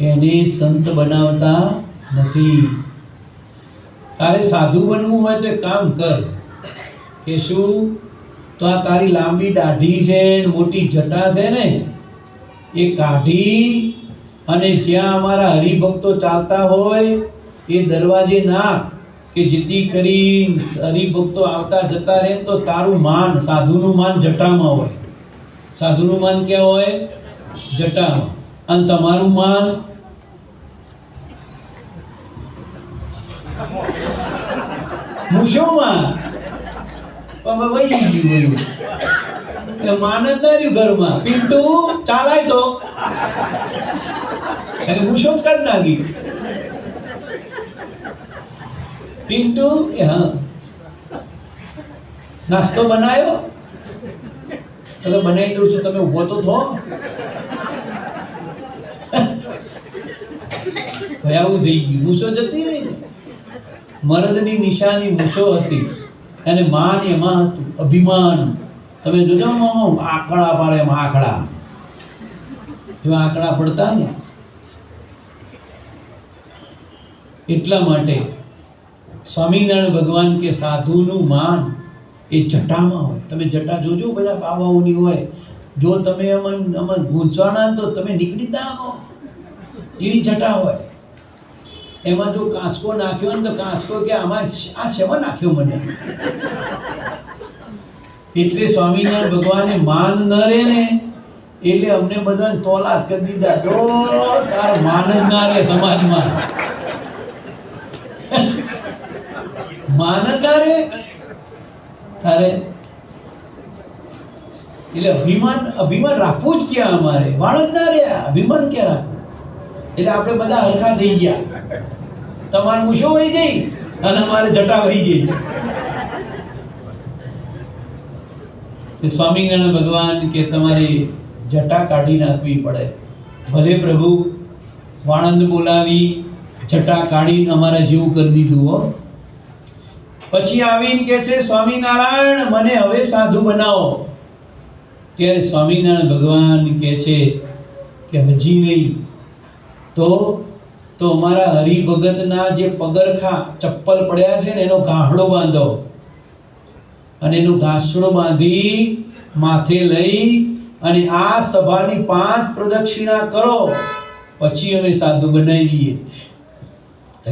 એને સંત બનાવતા નથી. તારે સાધુ બનવું હોય તો એક કામ કર. કે શું? તો આ તારી લાંબી દાઢી છે, મોટી જટા છે ને, એ કાઢી અને જ્યાં અમારા હરિભક્તો ચાલતા હોય એ દરવાજે નાખ. કે જેથી કરી હરિભક્તો આવતા જતા રહે તો તારું માન, સાધુનું માન જટામાં હોય. સાધુનું માન ક્યાં હોય? જટામાં. અને તમારું માન મૂછોમાં. પણ વહી ગયું બધું. એ માન જ ના રહ્યું ઘરમાં. પિન્ટુ ચાલાય તો મૂછો જ કાઢ નાખી. પિન્ટુ કે હા નાસ્તો બનાવ્યો? તો બનાવી દઉં છું, તમે ઉભો તો થો. આવું થઈ ગયું. મૂછો જતી રહી ને. મરદની નિશાની મૂછો હતી અને માન એમાં હતું, અભિમાન. તમે જોજો આંકડા પાડે એમ, આંકડા એવા આંકડા પડતા ને. એટલા માટે સ્વામિનારાયણ ભગવાન કે સાધુનું માન એ જટામાં હોય. તમે જટા જોજો, બધા બાવાઓની હોય. જો તમે આમાં ગૂંચવાના તો તમે નીકળી જાઓ, એવી જટા હોય. એમાં જો કાંસકો નાખ્યો ને તો કાંસકો કે આમાં આ શેમાં નાખ્યો મને. એટલે સ્વામિનારાયણ ભગવાને માન ન રહે ને એટલે અમને બધાને તોલાત કરી દીધા. જો તાર માન જ ના રહે સમાજમાં, માન જ ના રહે તારે. એટલે અભિમાન રાખવું જ ક્યાં? અમારે વાળ જ ના રહ્યા, અભિમાન ક્યાં રાખવું? એટલે આપણે બધા હરખા થઈ ગયા. તમારે મૂછો વહી ગઈ અને અમારે જટા વહી ગઈ. સ્વામિનારાયણ ભગવાન કે તમારે જટા કાઢી નાખવી પડે. ભલે પ્રભુ વાણંદ બોલાવી જટા કાઢીને અમારા જેવું કરી દીધું હો. પછી આવીને કે છે સ્વામિનારાયણ મને હવે સાધુ બનાવો. ત્યારે સ્વામિનારાયણ ભગવાન કે છે કે હજી નહીં. તો અમારા હરિભગતના જે પગરખા ચપ્પલ પડ્યા છે ને એનો ગાંહડો બાંધો અને એનો ઘાસડો બાંધી માથે લઈ અને આ સભાની 5 પ્રદક્ષિણા કરો, પછી અમે સાધુ બનાવીએ.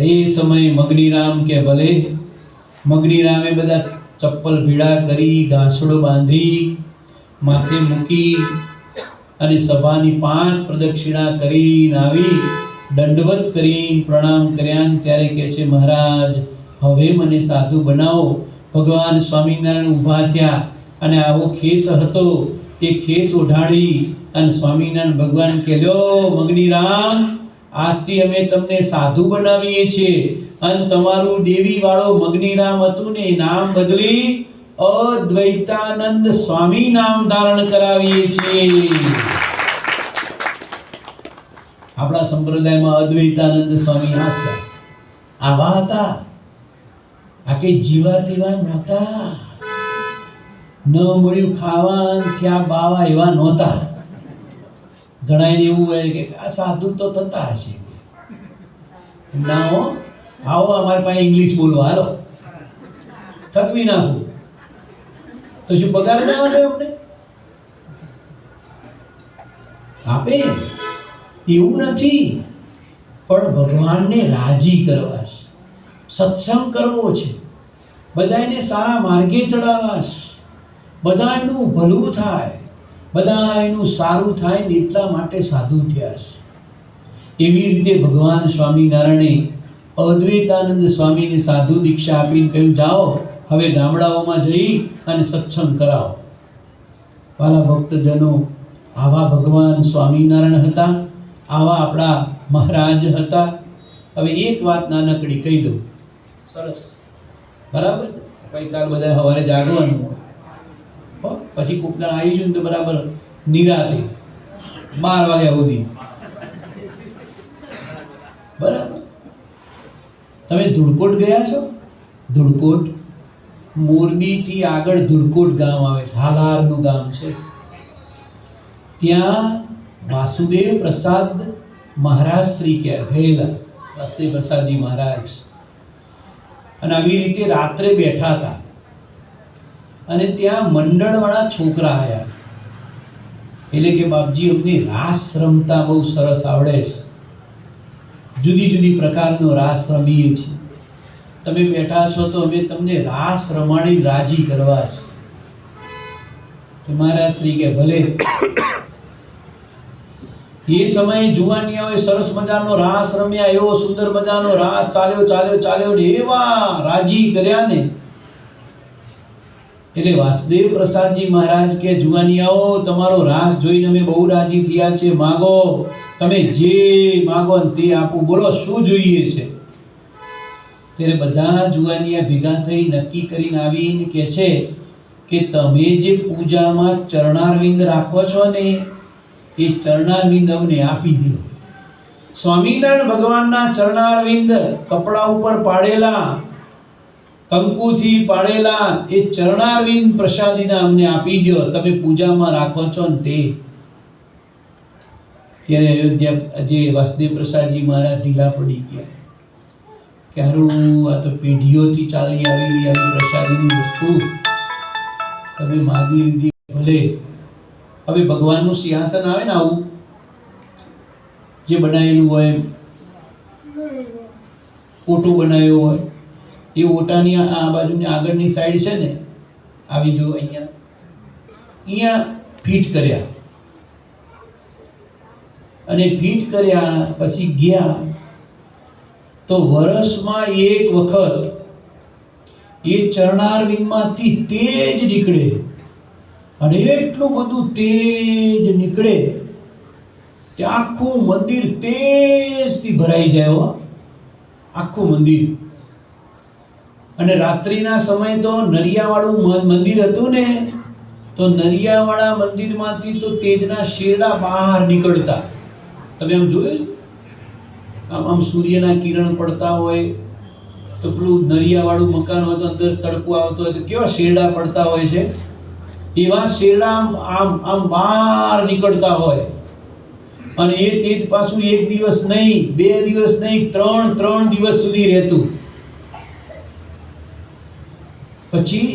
એ સમયે મગનીરામ કે ભલે. મગનીરામે બધા ચપ્પલ ભીડા કરી, ઘાસડો બાંધી માથે મૂકી અને સભાની 5 પ્રદક્ષિણા કરીને આવી, દંડવત કરીને પ્રણામ કર્યા. ત્યારે કહે છે મહારાજ હવે મને સાધુ બનાવો. ભગવાન સ્વામિનારાયણ ઊભા થયા અને આવો ખેસ હતો એ ખેસ ઓઢાડી અને સ્વામિનારાયણ ભગવાન કહેલો મગનીરામ આજથી અમે તમને સાધુ બનાવીએ છીએ અને તમારું દેવી વાળો મગનીરામ હતું ને એ નામ બદલી અદ્વૈતાનંદ સ્વામી નામ ધારણ કરાવીએ છીએ. આપણા સંપ્રદાયમાં અદ્વૈતાનંદ સ્વામી આવા હતા. આ કે જીવા તેવા નહોતા. ન મળ્યું ખાવા ત્યાં બાવા એવા નહોતા. ઘણા એવું હોય કે આ સાધુ તો થતા હશે. ના હો, આવો અમારી પાસે ઇંગ્લિશ બોલો, હાલો થકવી નાખું તો શું પગાર ના આવે અમને? આપે એવું નથી, પણ ભગવાનને રાજી કરવા છે, સત્સંગ કરવો છે, બધાને સારા માર્ગે ચડાવવા છે, બધાનું ભલું થાય, બધાનું સારું થાય ને એટલા માટે સાધુ થયા છે. એવી રીતે ભગવાન સ્વામિનારાયણે અદ્વૈતાનંદ સ્વામીને સાધુ દીક્ષા આપીને કહ્યું જાઓ હવે ગામડાઓમાં જઈ અને સત્સંગ કરાવો. વાલા ભક્તજનો, આવા ભગવાન સ્વામિનારાયણ હતા, આવા આપણા મહારાજ હતા. હવે એક વાત નાનકડી કહી દઉં. સરસ, બરાબર. ગઈકાલ બધા સવારે જાગવાનું, પછી કોકદાર આવી જયું તો બરાબર નિરાતે 12 વાગ્યા સુધી, બરાબર. તમે ધુડકોટ ગયા છો? ધુડકોટ, મોરબીથી આગળ ધુડકોટ ગામ આવે છે, હાલારનું ગામ છે. ત્યાં વાસુદેવ પ્રસાદ મહારાજ શ્રી ગયેલા, વાસુદેવ પ્રસાદજી મહારાજ. અને આવી રીતે રાત્રે બેઠા હતા અને ત્યાં મંડળવાળા છોકરા આવ્યા. એટલે કે બાપજી અમને રાસ રમતા બહુ સરસ આવડે છે, જુદી જુદી પ્રકારનો રાસ રમીએ છીએ. તમે બેઠા છો તો અમે તમને રાસ રમાડી રાજી કરવા છે. તો મહારાજ શ્રી કે ભલે. એ સમયે જુવાનિયાઓએ સરસ મજાનો રાસ રમ્યા, એવો સુંદર મજાનો રાસ ચાલ્યો ને એવા રાજી કર્યા ને. એટલે વાસુદેવ પ્રસાદજી મહારાજ કે જુવાનિયાઓ, તમારો રાસ જોઈને અમે બહુ રાજી થયા છે, માગો, તમે જે માગો તે આપું, બોલો શું જોઈએ છે. ત્યારે બધા જુવાનિયા ભેગા થઈ નક્કી કરીને આવીને કહે છે કે તમે જે પૂજામાં ચરણારવિંદ રાખો છો ને, એ ચરણારવિંદ અમને આપી દો. સ્વામિનારાયણ ભગવાનના ચરણારવિંદ કપડા ઉપર પાડેલા, કંકુથી પાડેલા એ ચરણારવિંદ પ્રસાદીના અમને આપી દો, તમે પૂજામાં રાખો છો ને તે. ત્યારે અયોધ્યા જે વાસુદેવ પ્રસાદજી મહારાજ ઢીલા પડી ગયા કે હારું, આ તો પેઢીઓથી ચાલી આવેલી આવી પ્રસાદીની વસ્તુ તમે માગી લીધી, ભલે. હવે ભગવાનનું સિંહાસન આવે ને આવું જે બનાવેલું હોય, ઓટો બનાવ્યો હોય, એ ઓટાની આ બાજુની આગળની સાઈડ છે ને, આવી જો અહીંયા ફિટ કર્યા, અને ફિટ કર્યા પછી ગયા તો વર્ષમાં એક વખત એ ચરણારવિંદમાંથી તેજ નીકળે, અને એટલું બધું તેજ નીકળે કે આખું મંદિર તેજથી ભરાઈ જાય હો, આખું મંદિર. અને રાત્રિના સમયે તો નરિયાવાળું મંદિર હતું ને, તો નરિયાવાળા મંદિરમાંથી તો તેજના શેરડા બહાર નીકળતા. તમે આમ જોયું, આમ સૂર્યના કિરણ પડતા હોય તો પેલું નરિયાવાળું મકાન હોય તો અંદર તડકો આવતો હોય તો કેવા શેરડા પડતા હોય છે, એવા શેરડા આમ બહાર નીકળતા હોય. અને એ તેજ પાછું એક દિવસ નહીં, 2 દિવસ નહીં, 3 દિવસ સુધી રહેતું. પછી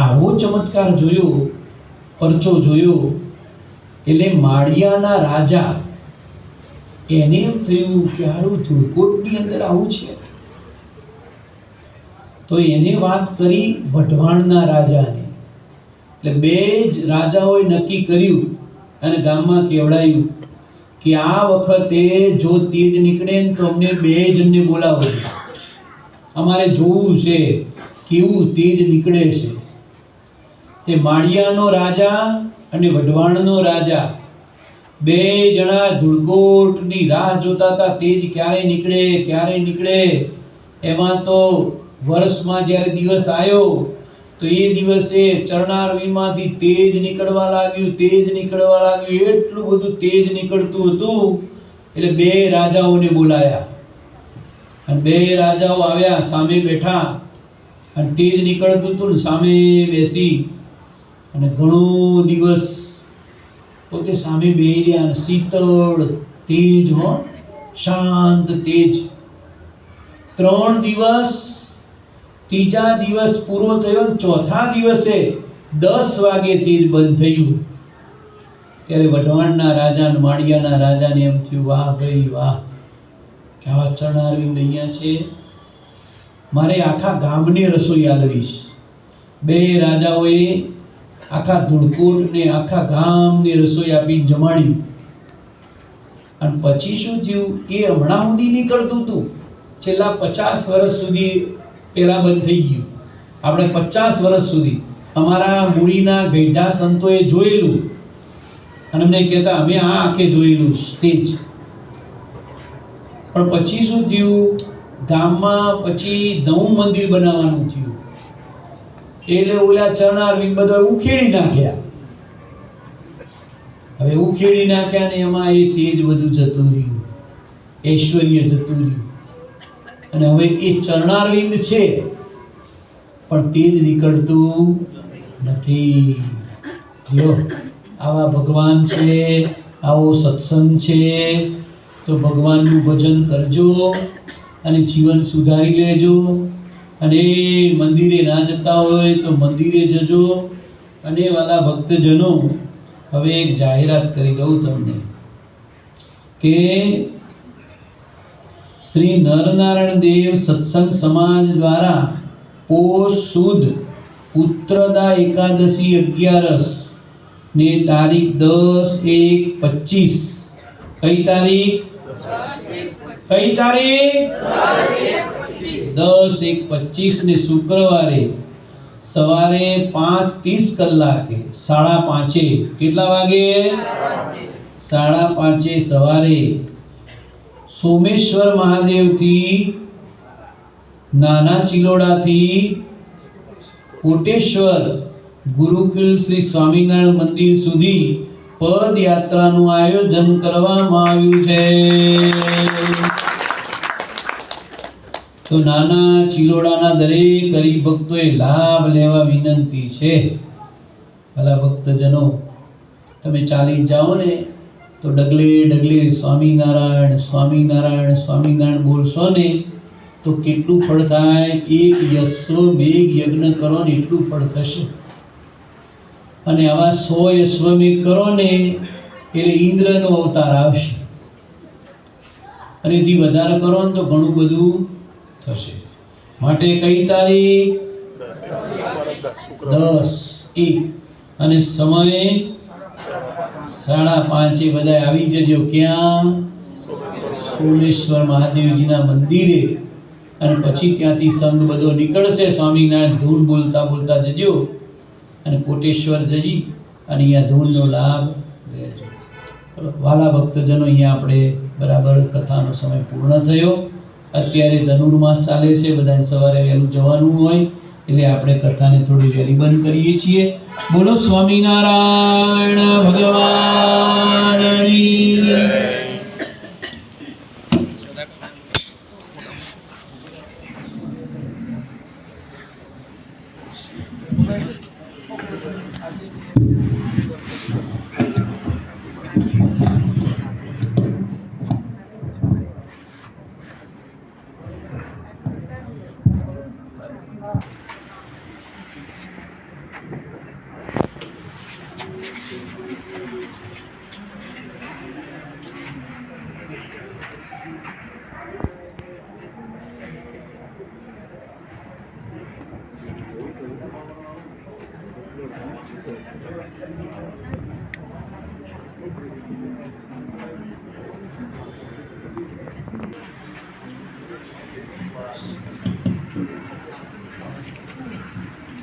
આવો ચમત્કાર જોયો, પરચો જોયો, એટલે માળિયાના રાજા એને એમ થયું કે હારું ધુળકોટની અંદર આવું છે. તો એને વાત કરી વઢવાણના રાજાને. એટલે 2 જ રાજાઓએ નક્કી કર્યું અને ગામમાં કેવડાયું કે આ વખતે જો તેજ નીકળે ને તો અમને 2 જણને બોલાવો, અમારે જોવું છે કેવું તેજ નીકળે છે. તે માળિયાનો રાજા અને વઢવાણનો રાજા 2 જણા ધુળકોટની રાહ જોતા હતા, તેજ ક્યારે નીકળે. એમાં તો વર્ષમાં જ્યારે દિવસ આવ્યો તો એ દિવસે ચરણારવિંદમાંથી તેજ નીકળવા લાગ્યું. એટલું બધું તેજ નીકળતું હતું એટલે 2 રાજાઓને બોલાયા, અને 2 રાજાઓ આવ્યા, સામે બેઠા, અને તેજ નીકળતું હતું ને સામે બેસી, અને ઘણો દિવસ પોતે સામે બેહી રહ્યા, અને શીતળ તેજ હો, શાંત તેજ. 3 દિવસ, ત્રીજા દિવસ પૂરો થયો, ચોથા દિવસે 10 વાગે તેજ બંધ થયું. ત્યારે વઢવાણના રાજા અને માળિયાના રાજાને એમ થયું, વાહ ભાઈ વાહ, કેવા ચરણારવિંદ અહીંયા છે, મારે આખા ગામને રસોઈ આલવીશ. 2 રાજાઓએ આખા ધુળકોટને, આખા ગામને રસોઈ આપીને જમાડ્યું. અને પછી શું થયું, એ હમણાં સુધી નીકળતું હતું, છેલ્લા 50 વર્ષ સુધી પહેલા બંધ થઈ ગયું. આપણે 50 વર્ષ સુધી અમારા મૂળીના ગઈઢા સંતોએ જોયેલું, અને અમને કહેતા અમે આ આંખે જોયેલું સ્ટેજ. પણ પછી શું થયું, ગામમાં પછી નવું મંદિર બનાવવાનું થયું, એટલે ઓલા ચરણારવિંદ બધા ઉખેડી નાખ્યા. હવે ઉખેડી નાખ્યા ને એમાં એ તેજ બધું જતું રહ્યું, ઐશ્વર્ય જતું રહ્યું. અને હવે એ ચરણારવિંદ છે પણ તેજ નીકળતું નથી. જો આવા ભગવાન છે, આવો સત્સંગ છે, તો ભગવાનનું ભજન કરજો અને જીવન સુધારી લેજો. અને મંદિરે ના જતા હોય તો મંદિરે જજો. અને વાલા ભક્તજનો, હવે એક જાહેરાત કરી દઉં તમને કે શ્રી નરનારાયણ દેવ સત્સંગ સમાજ દ્વારા પોષ સુદ ઉત્તરદા એકાદશી 11 ને તારીખ 10/1/25 કઈ તારીખ 10/1/25 ને શુક્રવારે સવારે 5:30 કલાકે 5:30 કેટલા વાગે 5:30 સવારે સોમેશ્વર મહાદેવથી નાના ચિલોડાથી કોટેશ્વર ગુરુકુલ શ્રી સ્વામિનારાયણ મંદિર સુધી પદયાત્રાનું આયોજન કરવામાં આવ્યું છે. તો નાના ચિલોડાના દરેક હરિભક્તોએ લાભ લેવા વિનંતી છે. ભલા ભક્તજનો, તમે ચાલી જાઓ ને તો ડગલે ડગલે સ્વામિનારાયણ સ્વામિનારાયણ સ્વામિનારાયણ બોલશો ને તો કેટલું ફળ થાય? એક અશ્વમેઘ યજ્ઞ કરો ને એટલું ફળ થશે. અને આવા 100 અશ્વમેઘ કરો ને એટલે ઇન્દ્રનો અવતાર આવશે. અને એથી વધારે કરો ને તો ઘણું બધું થશે. માટે કઈ તારીખ 10/1 અને સમય 5:30 બધા આવી જજો. ક્યાં? સોમેશ્વર મહાદેવજીના મંદિરે. અને પછી ત્યાંથી સંઘ બધો નીકળશે. સ્વામિનારાયણ ધૂન બોલતા બોલતા જજો અને કોટેશ્વર જઈ અને અહીંયા ધૂનનો લાભ લેજો. વાલા ભક્તજનો, અહીંયા આપણે બરાબર કથાનો સમય પૂર્ણ થયો. અત્યારે ધનુર્માસ ચાલે છે, બધાને સવારે વહેલું જવાનું હોય એટલે આપણે કથાને થોડી વહેલી બંધ કરીએ છીએ. બોલો સ્વામિનારાયણ ભગવાનની.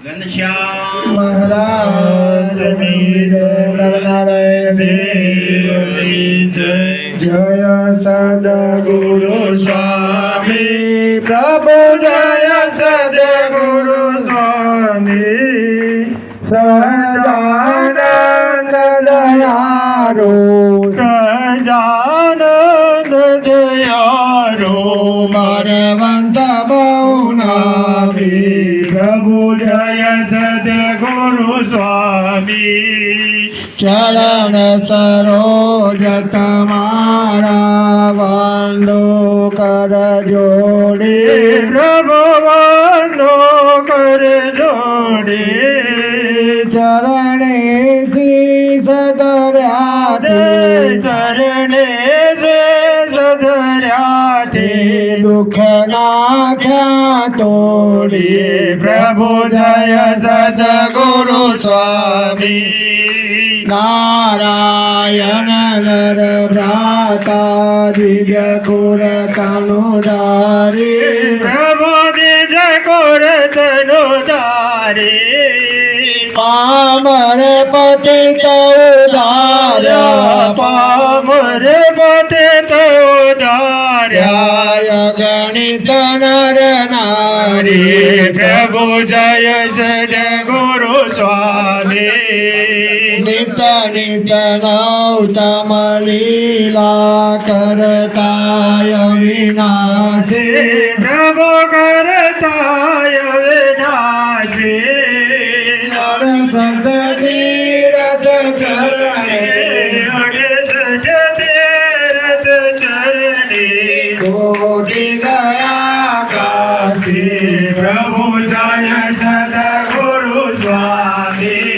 ઘનશ્યામ મહારાજ નરનારાયણ દેવની જય. જય સદગુરુ સ્વામી પ્રભુ, જય સદગુરુ સ્વામી. સહજાનંદ દયાળુ, સહજાનંદ દયાળુ, મારવંત મૌનામી પ્રભુ, જય સદગુરુ સ્વામી. ચરણ સરોજ તમારા વંદો કર જોડે પ્રભુ, વંદો કર જોડે. ચરણે શીશ ધર્યા, ચરણે શીશ ધર્યા, દુઃખ નાખ્યા તોડી પ્રભુ, જય સદગુરુ સ્વામી. નારાયણ નર ભ્રાતા દિવ્ય કુર તનુધારી પ્રભુ, દિવ્ય કુર તનુધારી. પામર પતિત ઉધાર્યા, પામર પતિત ઉધાર્યા, ગણિત નર નારી પ્રભુ, જય સદગુરુ સ્વામી. નિત નિત નૌતમ લીલા કરતાય વિનાશી પ્રભુ, કરતાય વિનાશી. નરસદ તીરથ ચરણે, નરસદ તીરથ ચરણે, કોટી ગયા કાશી પ્રભુ, જય સદગુરુ સ્વામી.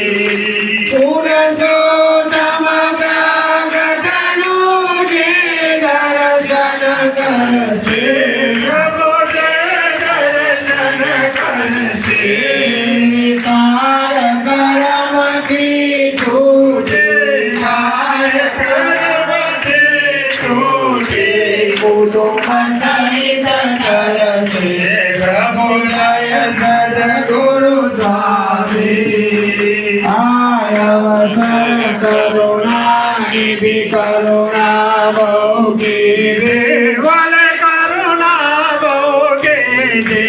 દર્શન કરશે કરશે તાર કરમથી છૂટે તાર કરમથી છૂટે કુટુંબ સહિત કરશે પ્રભુ જય સદગુરુ સ્વામી આય અવસર કરુણાની ભી કરુણા ભોગી દેવલ કરુણા ભોગી દે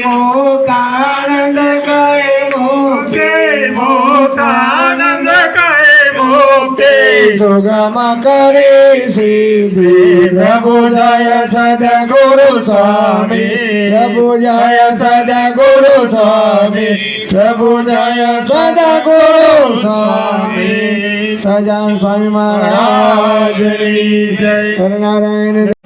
મોકાનંદ કહે મોકે મોકાનંદ કહે મોકે સુગમ કરે સિદ્ધિ પ્રભુ જય સદગુરુ સ્વામી પ્રભુ જય સદગુરુ સ્વામી પ્રભુ જય સદગુરુ સ્વામી સજાન સ્વામી મહારાજની જય નારાયણ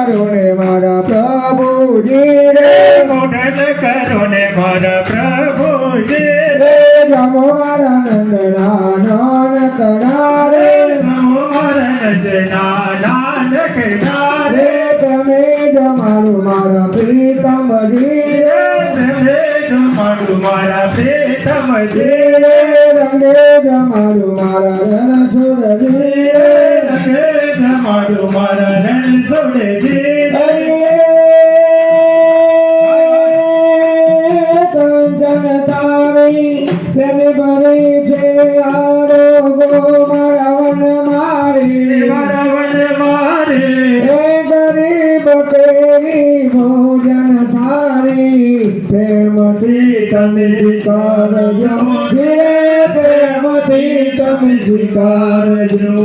કરુણે મારા પ્રભુજી રે મોઢન કરુણે મારા પ્રભુજી રે નમો મારા નંદના કરા રે નમો મારા નંદના કરા રે તમે જમારું મારા પ્રીતમજી રે તમે જમારું મારા પ્રીતમજી રે રંગે જમારું મારા રણછોડજી રે રંગે જમારું મારા રણછોડજી કંચન તારી તેને ભરી છે આરોગો મારા વન મારી હે ગરીબ કેવી ભોજન થારી પ્રેમથી તમે સ્વીકારજો પ્રેમથી તમે સ્વીકારજો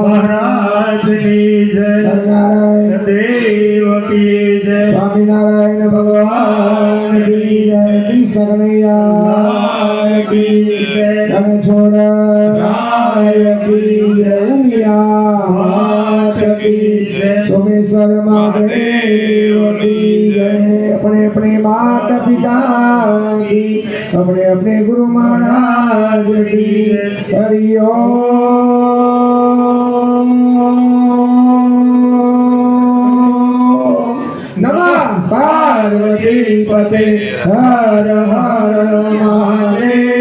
મહારાજની જય નારાયણ દેવ કી જય સ્વામિનારાયણ ભગવાન કી જય કૃષ્ણ કનૈયા કી જય રણછોડ રાય કી જય ઉમિયા માત કી જય સોમેશ્વર મહાદેવ કી જય अपने अपने माता पिता की अपने अपने गुरु महाराज की हरि ओम नमः पार्वती पते हर हर महादेव